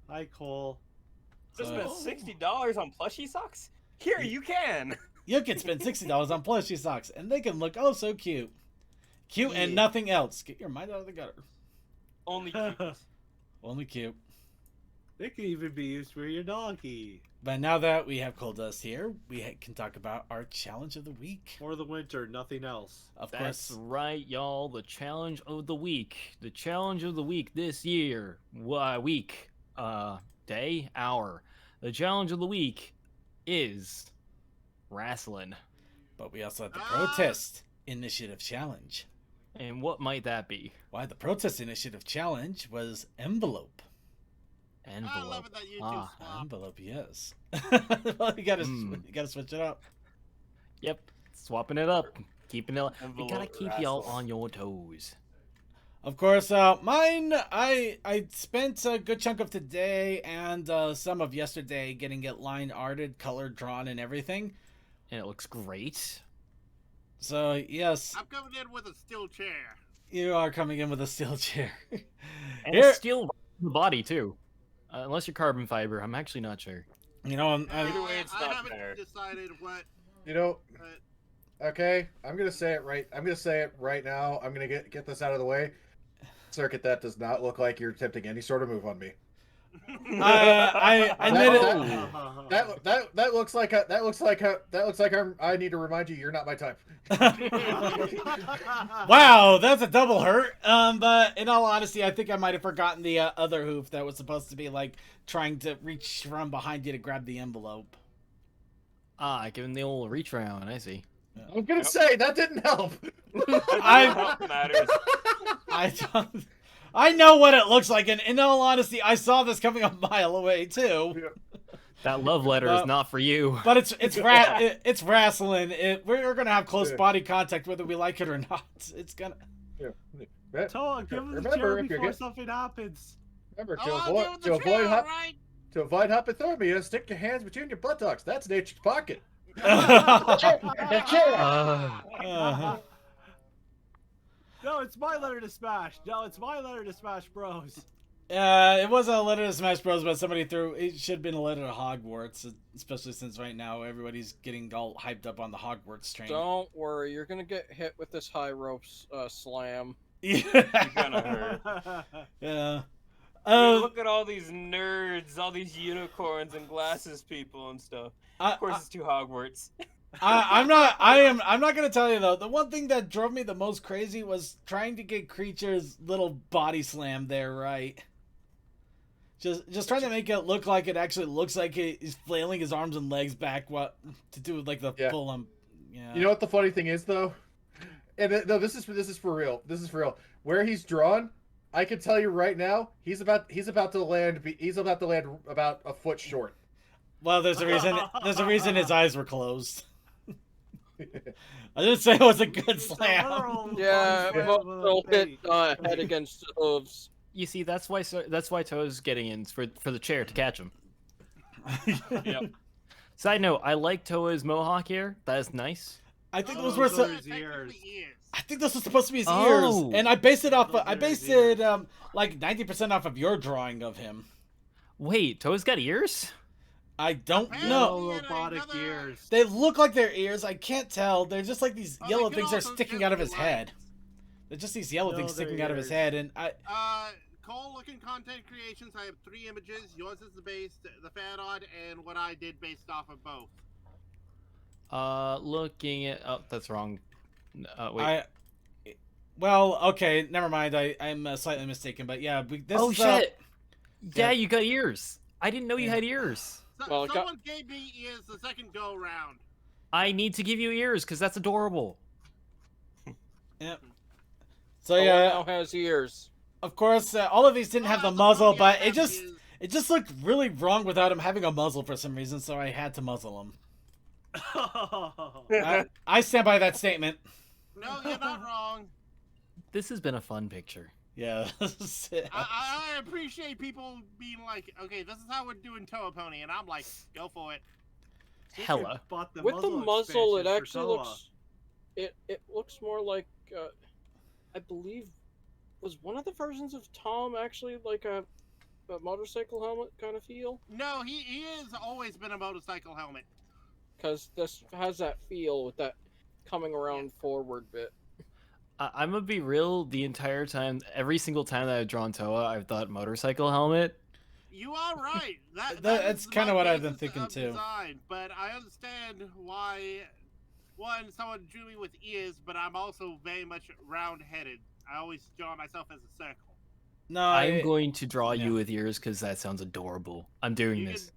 Hi, Cole.
Just spent $60 on plushie socks? Here, you can!
You can spend $60 on plushie socks, and they can look oh so cute. Cute and nothing else. Get your mind out of the gutter.
Only cute.
Only cute.
They can even be used for your donkey.
But now that we have Coldust here, we can talk about our challenge of the week.
For the winter, nothing else.
Of
That's
course.
right, y'all. The challenge of the week. The challenge of the week this year. Week. Day. Hour. The challenge of the week is wrestling.
But we also have the Protest Initiative Challenge.
And what might that be?
Why, the Protest Initiative Challenge was envelope.
I love it that you two swap.
Envelope, yes. Well, you gotta switch it up.
Yep. Swapping it up. Keeping it. We
Envelope
gotta keep y'all on your toes.
Of course, mine, I spent a good chunk of today and some of yesterday getting it line arted, colored, drawn, and everything.
And it looks great.
So, yes,
I'm coming in with a steel chair.
you are coming in with a steel chair.
And
Here-
it's still the body, too. Unless you're carbon fiber. I'm actually not sure.
You know,
Either way, it's
I
not
haven't
fair.
decided what.
You know,
Uh,
okay, I'm gonna say it right now. I'm gonna get this out of the way. Circuit, that does not look like you're attempting any sort of move on me.
I admit it.
That looks like I need to remind you, you're not my type.
Wow, that's a double hurt. But in all honesty, I think I might have forgotten the other hoof that was supposed to be like trying to reach from behind you to grab the envelope.
Giving the old reach around. I see.
I'm gonna say that didn't help.
Matters.
I know what it looks like, and in all honesty, I saw this coming a mile away too.
That love letter is not for you.
But it's wrestling. We're gonna have close body contact whether we like it or not. It's gonna.
Toa, give him the
Remember,
chair
if you're
before
get-
something happens.
Remember,
Oh, I'll deal with the chair, all right?
to avoid hypothermia, stick your hands between your buttocks. That's nature's pocket.
Uh-huh.
No, it's my letter to Smash. No, it's my letter to Smash Bros.
It wasn't a letter to Smash Bros, but somebody threw. It should have been a letter to Hogwarts, especially since right now everybody's getting all hyped up on the Hogwarts train.
Don't worry, you're gonna get hit with this high rope slam.
You're gonna hurt.
Yeah.
I mean, look at all these nerds, all these unicorns and glasses people and stuff. Of course, it's too Hogwarts.
I'm not gonna tell you though. The one thing that drove me the most crazy was trying to get Creature's little body slam there right. Just trying to make it look like it actually looks like he's flailing his arms and legs back. What to do with like the full yeah.
You know what the funny thing is though, and no, this is for real. This is for real. Where he's drawn, I can tell you right now, he's about to land about a foot short.
Well, there's a reason. There's a reason his eyes were closed. I didn't say it was a good slam.
Yeah, they'll hit head against the hooves.
You see, that's why Toa's getting in for the chair to catch him.
Yep.
Side note, I like Toa's mohawk here. That is nice.
I think those
those
were
are his ears.
I think this was supposed to be his
Oh.
ears, and I based it off.
Those
I
are his
based it like 90% off of your drawing of him.
Wait, Toa's got ears?
I don't
Apparently,
know.
and
Robotic
another-
ears.
They look like their ears. I can't tell. They're just like these
Oh,
yellow
they
things
could
that are
also
sticking
just
out of
be
his head. They're just these yellow
No,
things
they're
sticking out of his
ears.
head, and
Cole, looking content creations. I have 3 images. Yours is the base, the fan art, and what I did based off of both.
Looking at... Oh, that's wrong. Wait.
Well, okay, never mind. I'm slightly mistaken, but yeah. This
Oh,
is,
shit! Yeah, you got ears. I didn't know you
Yeah.
had ears.
Well, it got-
Someone gave me ears the second go round.
I need to give you ears because that's adorable.
Yep. So
Toa
yeah,
now has ears.
of course, all of these didn't have the
the
muzzle,
pony
but
I
it
have
just looked really wrong without him having a muzzle for some reason. So I had to muzzle him. I stand by that statement.
No, you're not wrong.
This has been a fun picture.
Yeah.
I appreciate people being like, okay, this is how we're doing Toa Pony, and I'm like, go for it.
Hella.
Bought the
With the muzzle, it
expansion for
actually
Toa.
looks. It looks more like. I believe, was one of the versions of Tom actually like a motorcycle helmet kind of feel?
No, he has always been a motorcycle helmet.
Because this has that feel with that coming around forward bit.
I'm gonna be real. The entire time, every single time that I've drawn Toa, I've thought motorcycle helmet.
You are right.
That's
is
kind of
my
what I've been
basis
thinking
of
too.
Design, but I understand why. One, someone drew me with ears, but I'm also very much round-headed. I always draw myself as a circle.
No,
I'm going to draw
yeah.
you with ears because that sounds adorable. I'm doing
You
this.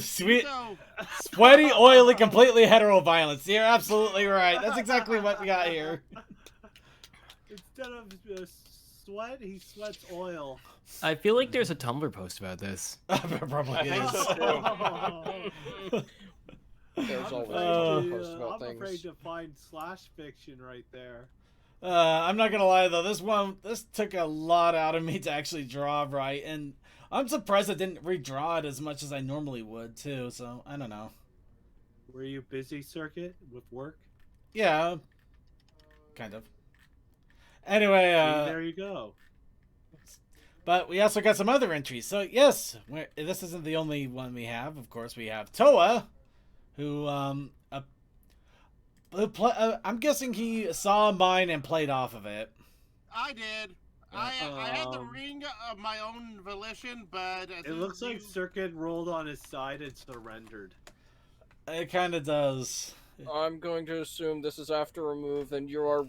Sweet,
So,
sweaty, oily, completely hetero violence. You're absolutely right. That's exactly what we got here.
Instead of sweat, he sweats oil.
I feel like there's a Tumblr post about this.
Probably
I think
is.
so, There's always
Uh,
a post about
I'm
things.
afraid to find slash fiction right there.
I'm not gonna lie though, this took a lot out of me to actually draw right, and I'm surprised I didn't redraw it as much as I normally would too. So I don't know.
Were you busy, Circuit, with work?
Yeah, kind of. Anyway,
See, there you go.
but we also got some other entries. So yes, this isn't the only one we have. Of course, we have Toa, who I'm guessing he saw mine and played off of it.
I did. I had the ring of my own volition, but as
It
soon
looks
as
like
you-
Circuit rolled on his side and surrendered.
It kind of does.
I'm going to assume this is after a move, and you are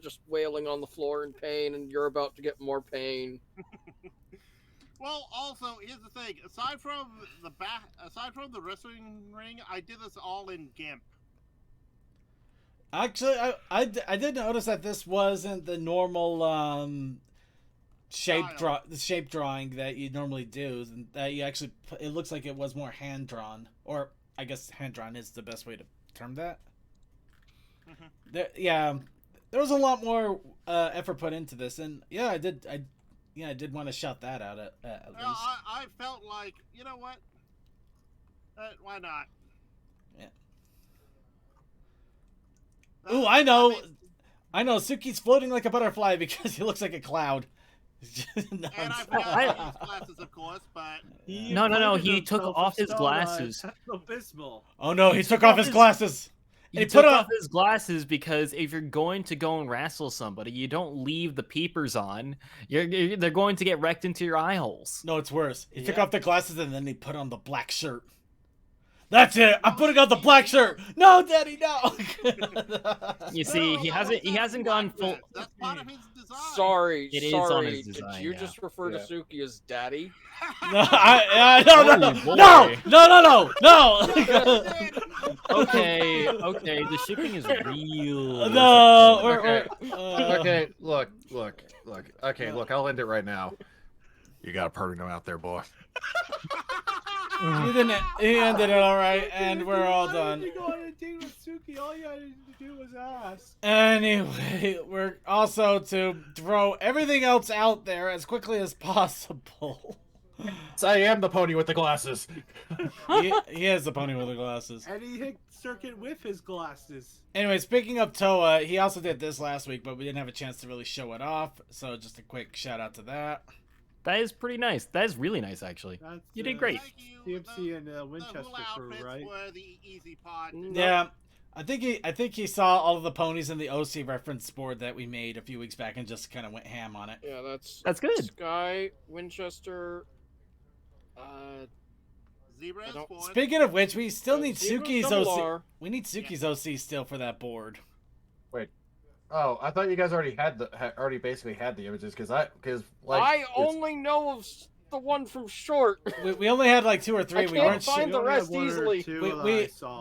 just wailing on the floor in pain, and you're about to get more pain.
Well, also here's the thing. Aside from the wrestling ring, I did this all in GIMP.
Actually, I did notice that this wasn't the normal the shape drawing that you normally do. And that you actually, it looks like it was more hand drawn, or I guess hand drawn is the best way to term that. There was a lot more effort put into this, and yeah, I did want to shout that out at least.
I felt like, you know what? Why not?
Ooh, I know. I know. Suki's floating like a butterfly because he looks like a cloud.
And I forgot to use glasses, of course, but
No. He took off his glasses.
Abysmal.
Oh no, he took off his glasses.
He
And
took
put
off his glasses because if you're going to go and wrestle somebody, you don't leave the peepers on. They're going to get wrecked into your eye holes.
No, it's worse. He took
Yeah.
off the glasses and then he put on the black shirt. That's it. I'm putting on the black shirt. No, Daddy, no.
You see, he hasn't gone full.
that's part of his design.
Sorry,
It is on
sorry.
his design,
Did you
yeah.
just refer to Suki as daddy?
No,
Oh,
no.
Okay, the shipping is real.
No,
Okay, look. Okay, look, I'll end it right now. You got a permanent out there, boy.
He ended it all right, and we're all done.
You go on a date with Suki, all you had to do was ask.
Anyway, we're also to throw everything else out there as quickly as possible.
So I am the pony with the glasses.
He is the pony with the glasses.
And he hit Circuit with his glasses.
Anyway, speaking of Toa, he also did this last week, but we didn't have a chance to really show it off. So just a quick shout out to that.
That is pretty nice. That is really nice, actually.
That's,
You did great.
Thank you.
TMC and
The
Winchester
hula
crew,
outfits
right?
were the easy part.
Yeah, I think he saw all of the ponies in the OC reference board that we made a few weeks back and just kind of went ham on it.
Yeah,
That's good.
Sky, Winchester.
Zebra
I
is
don't-
forward.
Speaking of which, we still need
Zebra's
Suki's
double
OC.
R.
We need Suki's OC still for that board.
Oh, I thought you guys already had already basically had the images because like
I only know of the one from short.
We only had like 2 or 3.
I
We
can't
weren't
find the rest easily.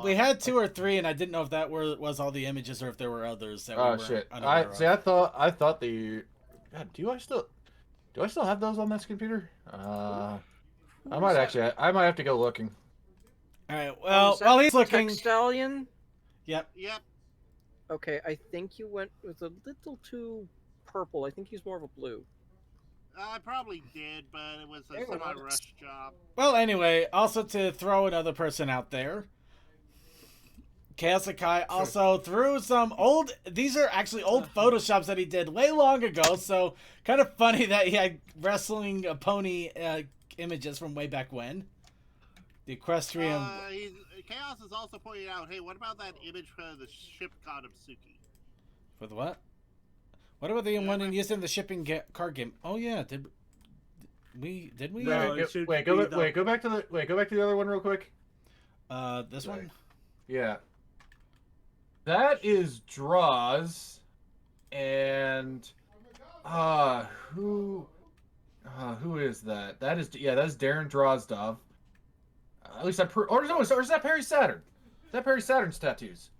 We had 2 or 3, and I didn't know if that was all the images or if there were others that we were
shit.
unaware of.
See. I thought the. God, do I still have those on this computer? I might have to go looking.
All right. Well, while he's looking,
Stallion.
Yep.
Yep.
Okay, I think you went with a little too purple. I think he's more of a blue.
I probably did, but it was a semi-rush job.
Well, anyway, also to throw another person out there, Chaos Sakai also threw some old. These are actually old photoshops that he did way long ago. So kind of funny that he had wrestling pony images from way back when. The equestrian.
Chaos is also pointing out, hey, what about that image for the ship god of Suki?
For the what? What about the one used in the shipping card game? Oh yeah, did we?
No,
go back to the other one real quick.
This one.
Yeah. That is Draws, and who is that? That's Darren Drozdov. At least or is that Perry Saturn? Is that Perry Saturn's tattoos?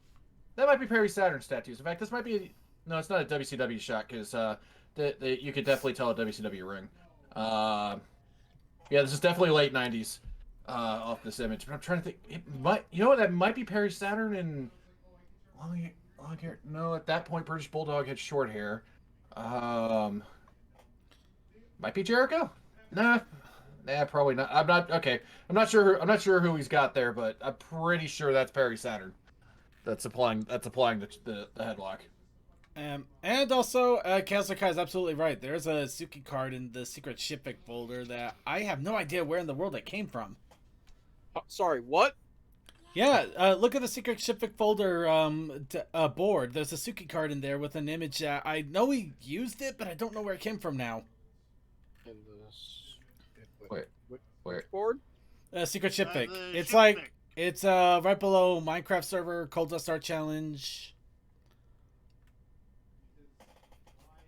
That might be Perry Saturn's tattoos. In fact, this might be. No, it's not a WCW shot because you could definitely tell a WCW ring. Yeah, this is definitely late '90s off this image. But I'm trying to think. It might, that might be Perry Saturn and long hair. No, at that point, British Bulldog had short hair. Might be Jericho. Nah, probably not. I'm not okay. I'm not sure who he's got there, but I'm pretty sure that's Perry Saturn. That's applying the headlock.
And also, Chaos Sakai is absolutely right. There's a Suki card in the secret shippic folder that I have no idea where in the world it came from.
Sorry, what?
Yeah, look at the secret shippic folder board. There's a Suki card in there with an image that I know he used it, but I don't know where it came from now.
In this...
Wait.
Board?
Secret shippic. It's
Shippic.
like, it's right below Minecraft server, Cold Dust Art Challenge.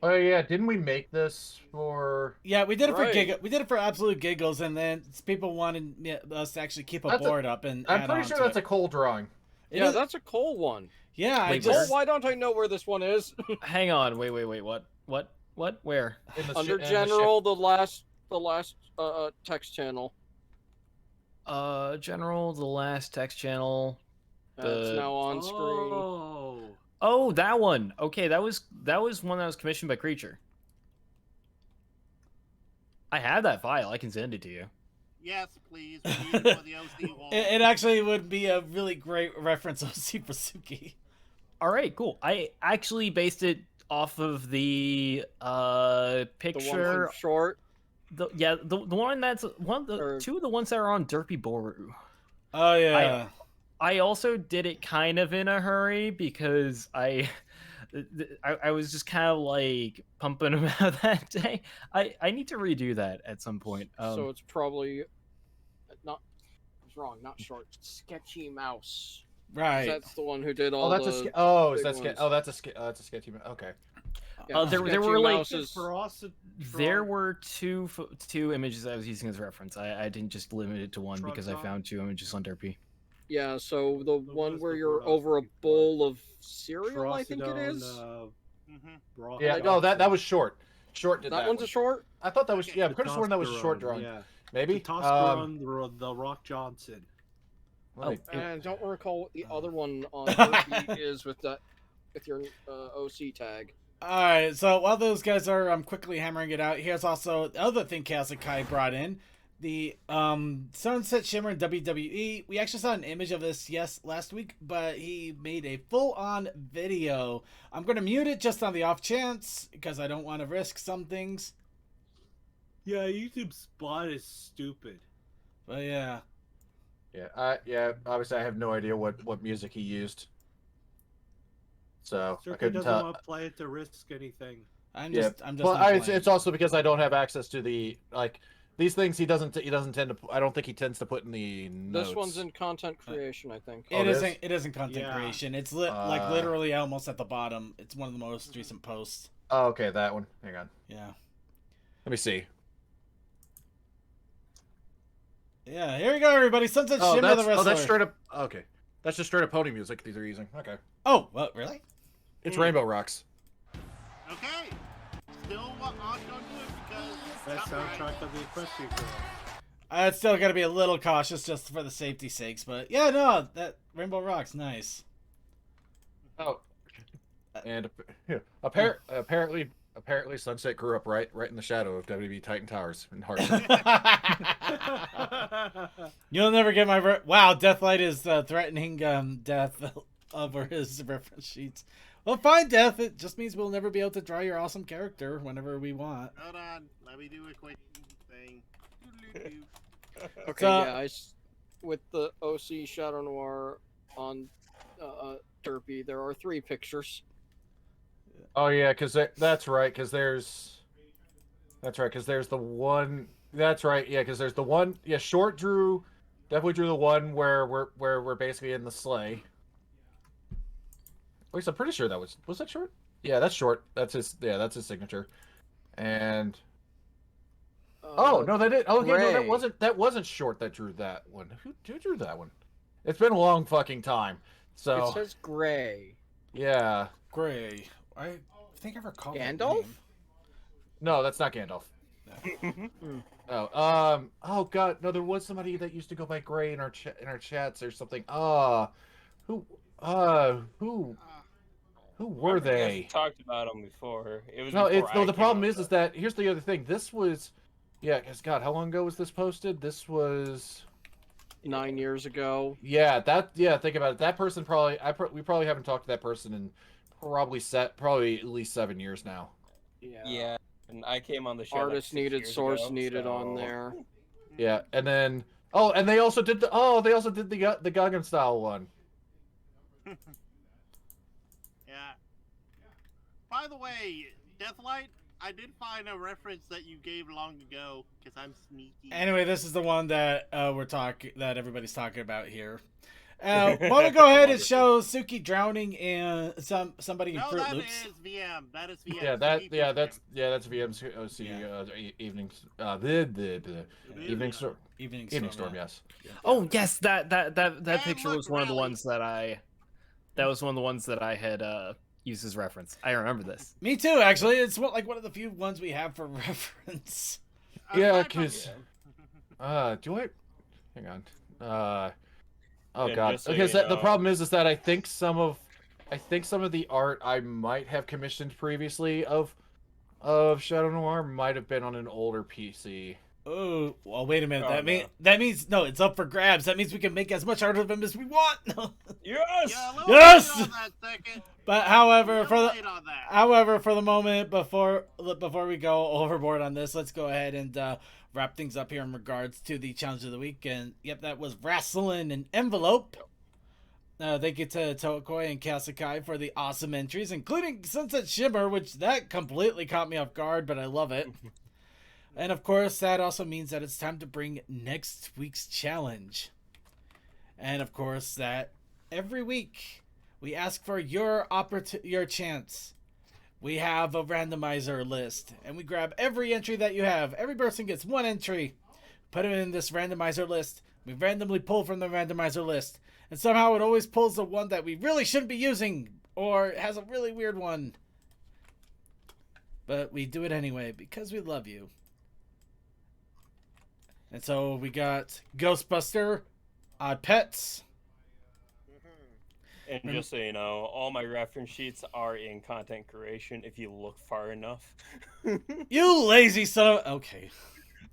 Oh yeah, didn't we make this for?
Yeah, we did it
Right.
for we did it for absolute giggles, and then people wanted us to actually keep a board up and.
I'm pretty sure that's a Cole drawing.
Yeah, that's a Cole one.
Yeah, I
Wait,
just.
Why don't I know where this one is?
Hang on, wait, what? Where?
Under general, the last text channel.
General, the last text channel.
It's now on screen.
Oh, that one. Okay, that was one that was commissioned by Creature. I have that file. I can send it to you.
Yes, please. We need it for the OC wall.
It actually would be a really great reference of Super Suki.
All right, cool. I actually based it off of the picture.
The one from short.
The one that's two of the ones that are on Derpy Boru.
Oh yeah.
I also did it kind of in a hurry because I was just kind of like pumping them out that day. I need to redo that at some point.
So it's probably not. I was wrong. Not short. Sketchy Mouse.
Right.
That's the one who did all.
That's
the
that's a sketchy. Okay.
Yeah,
there
Sketchy
were like
Mouse's-
there were two images I was using as reference. I didn't just limit it to one because I found 2 images on Derpy.
Yeah, so the one where you're over a bowl of cereal, I think it is.
Yeah, no, that was short. Short did that.
That one's
one.
a short.
I thought that was I could have sworn that was a short drawing.
Yeah.
Maybe.
The Rock Johnson.
And I don't recall what the other one on Derpy is with your OC tag.
Alright, so while those guys are quickly hammering it out, here's also the other thing Chaos Sakai brought in. The Sunset Shimmer in WWE. We actually saw an image of this, last week, but he made a full-on video. I'm going to mute it just on the off chance, because I don't want to risk some things.
Yeah, YouTube Spot is stupid.
But yeah.
Yeah, obviously I have no idea what music he used. So I
Circuit
couldn't
doesn't
tell.
want to play it to risk anything.
I'm
Yeah,
just
well,
not
it's
playing.
also because I don't have access to the these things he doesn't tend to. I don't think he tends to put in the notes.
This one's in content creation, I think.
Oh,
It isn't content creation. It's like literally almost at the bottom. It's one of the most recent posts.
Oh, okay, that one. Hang on.
Yeah.
Let me see.
Yeah, here we go, everybody. Sunset Shimmer, the wrestler.
Oh, that's straight up. Okay, that's just straight up pony music. These are using. Okay.
Oh, what? Really?
It's Rainbow Rocks.
Okay. Still not gonna do it because
That soundtrack of the Equestrian Girl.
It's still got to be a little cautious just for the safety sakes, but yeah, no, that Rainbow Rocks, nice.
Oh, and apparently, Sunset grew up right in the shadow of WWE Titan Towers in Hartford.
You'll never get my wow. Deathlight is threatening death over his reference sheets. Well, fine, Death. It just means we'll never be able to draw your awesome character whenever we want.
Hold on. Let me do a quick thing.
Okay, yeah, with the OC Shadow Noir on Derpy, there are 3 pictures.
Oh yeah, because that's right. Because there's the one. That's right. Yeah, because there's the one. Yeah, Short definitely drew the one where we're basically in the sleigh. At least I'm pretty sure that was that Short? Yeah, that's Short. That's his signature. And oh no, that did. Oh okay, no, that wasn't Short that drew that one. Who drew that one? It's been a long fucking time. So
it says Gray.
Yeah.
Gray. I think I recall
Gandalf.
No, that's not Gandalf. No. Oh god, no. There was somebody that used to go by Gray in our chats or something. Who were they?
Talked about them before. It was
the problem is that here's the other thing. This was, yeah, cause God, how long ago was this posted? This was
9 years ago.
Yeah, think about it. That person we probably haven't talked to that person in probably at least 7 years now.
Yeah, and I came on the show.
Artist needed, source needed on there.
Yeah, and then and they also did the Gangnam Style one.
Yeah. By the way, Deathlight, I did find a reference that you gave long ago because I'm sneaky.
Anyway, this is the one that that everybody's talking about here. Want to go ahead and show Suki drowning in somebody in Fruit Loops?
That is VM. That is VM.
That's VM's OC evening evening storm. Yes.
Oh yes, that picture was one of the ones that I. That was one of the ones that I had used as reference. I remember this.
Me too, actually. It's one of the few ones we have for reference.
Yeah, because do I? Hang on. Oh god. Because the problem is that I think some of the art I might have commissioned previously of Shadow Noir might have been on an older PC.
Oh, well, wait a minute. That means no, it's up for grabs. That means we can make as much art of him as we want.
Yes.
Yes. But however, for the moment, before we go overboard on this, let's go ahead and wrap things up here in regards to the challenge of the week. And yep, that was Wrestling an Envelope. Thank you to Toakoi and Kasakai for the awesome entries, including Sunset Shimmer, which that completely caught me off guard, but I love it. And of course, that also means that it's time to bring next week's challenge. And of course, that every week we ask for your chance. We have a randomizer list, and we grab every entry that you have. Every person gets one entry. Put it in this randomizer list. We randomly pull from the randomizer list. And somehow it always pulls the one that we really shouldn't be using, or has a really weird one. But we do it anyway, because we love you. And so we got Ghostbuster, Odd Pets.
And just so you know, all my reference sheets are in content creation if you look far enough.
You lazy son of... Okay.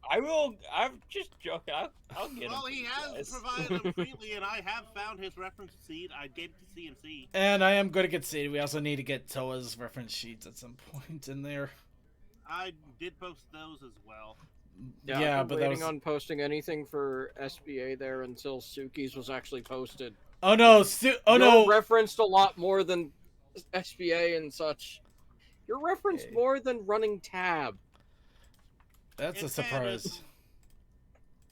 I will... I'm just joking. I'll get him.
Well, he has provided them freely, and I have found his reference sheet. I gave it to CMC.
And I am going to get seated. We also need to get Toa's reference sheets at some point in there.
I did post those as well.
Yeah, but waiting on posting anything for SBA there until Suki's was actually posted.
Oh no!
You're referenced a lot more than SBA and such. You're referenced more than running tab.
That's a surprise.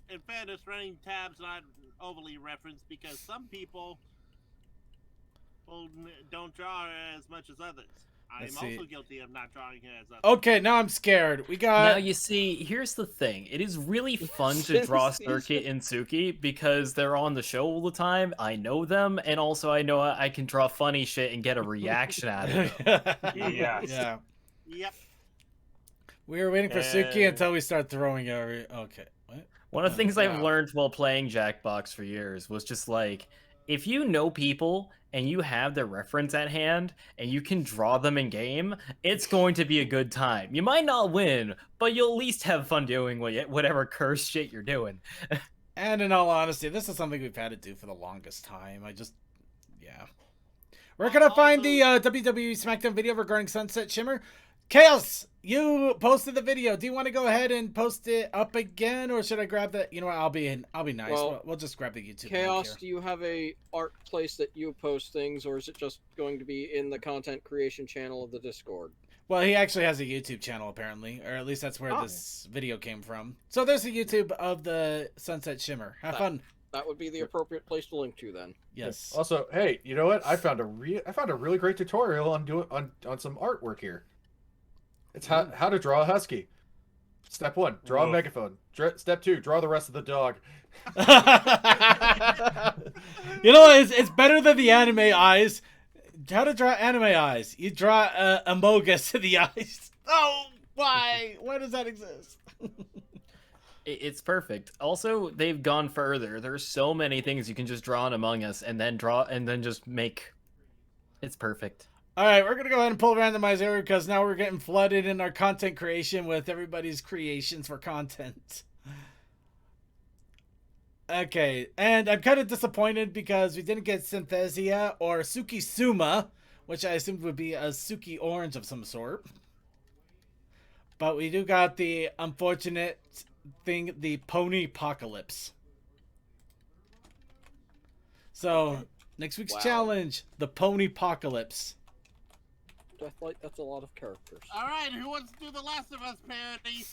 in fairness, running tabs not overly referenced because some people don't draw as much as others. I'm
Let's see.
also guilty of not drawing as others.
Okay, now I'm scared. We got.
Now you see, here's the thing. It is really fun to draw Circuit and Suki because they're on the show all the time. I know them, and also I know I can draw funny shit and get a reaction out of it.
Yes.
Yeah.
Yep.
We were waiting for Suki until we start throwing every. Okay. What?
One of the things I've
Wow.
learned while playing Jackbox for years was just like, if you know people and you have their reference at hand and you can draw them in game, it's going to be a good time. You might not win, but you'll at least have fun doing whatever cursed shit you're doing.
And in all honesty, this is something we've had to do for the longest time. Yeah. We're gonna find the WWE SmackDown video regarding Sunset Shimmer. Chaos, you posted the video. Do you want to go ahead and post it up again, or should I grab that? You know what? I'll be nice.
Well,
We'll just grab the YouTube.
Chaos, do you have a art place that you post things, or is it just going to be in the content creation channel of the Discord?
Well, he actually has a YouTube channel apparently, or at least that's where this video came from. So there's a YouTube of the Sunset Shimmer. Have fun.
That would be the appropriate place to link to then.
Yes.
Also, hey, you know what? I found a really great tutorial on some artwork here. It's how to draw a husky. Step 1, draw a megaphone. Step 2, draw the rest of the dog.
You know, it's better than the anime eyes. How to draw anime eyes? You draw a mogus to the eyes. Oh, why? Why does that exist?
It's perfect. Also, they've gone further. There's so many things you can just draw in Among Us and then just make. It's perfect.
All right, we're going to go ahead and pull randomizer because now we're getting flooded in our content creation with everybody's creations for content. Okay, and I'm kind of disappointed because we didn't get Synthesia or Suki Suma, which I assumed would be a Suki Orange of some sort. But we do got the unfortunate thing, the Pony Apocalypse. So, next week's challenge, the Pony Apocalypse.
Deathlight, that's a lot of characters.
All right, who wants to do the Last of Us parody?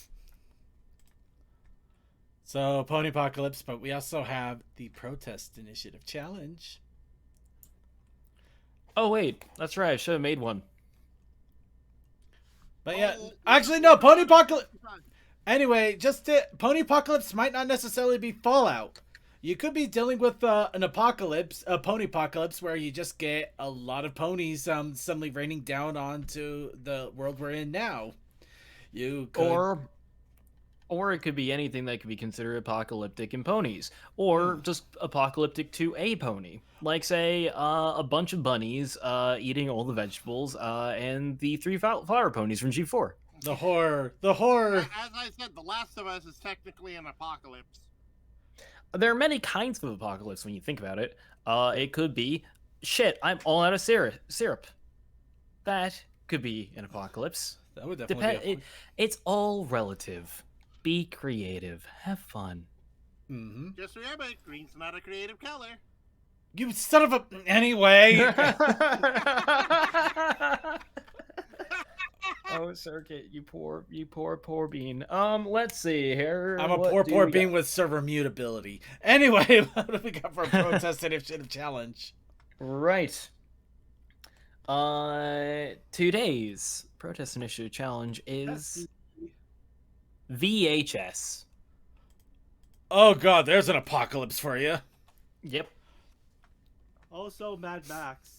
So, Pony Apocalypse, but we also have the Protest Initiative Challenge.
Oh, wait. That's right. I should have made one.
But yeah, actually, no, Pony Apocalypse. Anyway, Pony Apocalypse might not necessarily be Fallout. You could be dealing with an apocalypse, a pony apocalypse, where you just get a lot of ponies suddenly raining down onto the world we're in now. You could...
Or it could be anything that could be considered apocalyptic in ponies, or just apocalyptic to a pony. Like, say, a bunch of bunnies eating all the vegetables, and the 3 flower ponies from G4.
The horror. The horror.
As I said, The Last of Us is technically an apocalypse.
There are many kinds of apocalypse when you think about it. It could be, shit, I'm all out of syrup. That could be an apocalypse.
That would definitely be
It's all relative. Be creative. Have fun.
Mm-hmm.
Just remember, green's not a creative color.
You son of a... Anyway.
Oh, Circuit, you poor bean. Let's see here.
I'm a poor bean with server mutability. Anyway, what do we got for a Protest Initiative Challenge?
Right. Today's Protest Initiative Challenge is VHS.
Oh god, there's an apocalypse for you.
Yep.
Also, Mad Max.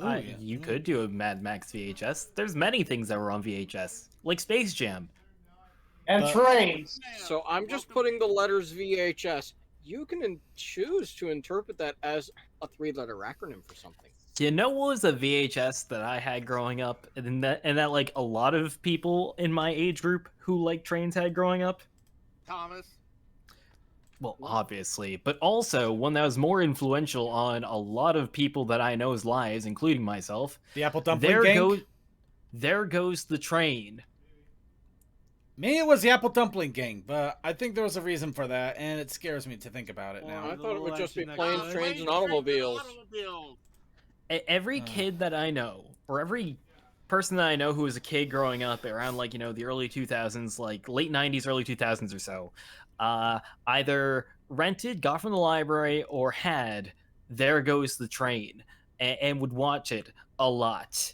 Ooh,
You could do a Mad Max VHS. There's many things that were on VHS, like Space Jam.
And trains.
So I'm just putting the letters VHS. You can choose to interpret that as a 3-letter acronym for something.
You know what was a VHS that I had growing up, and that like a lot of people in my age group who like trains had growing up?
Thomas.
Well, obviously, but also one that was more influential on a lot of people that I know's lives, including myself.
The Apple Dumpling Gang?
There goes the train.
Me, it was the Apple Dumpling Gang, but I think there was a reason for that, and it scares me to think about it now.
I thought it would just be
Planes,
planes, trains, and automobiles.
Every kid that I know, or every person that I know who was a kid growing up around like the early 2000s, like late 90s, early 2000s or so, either rented, got from the library, or had There Goes the Train, and would watch it a lot.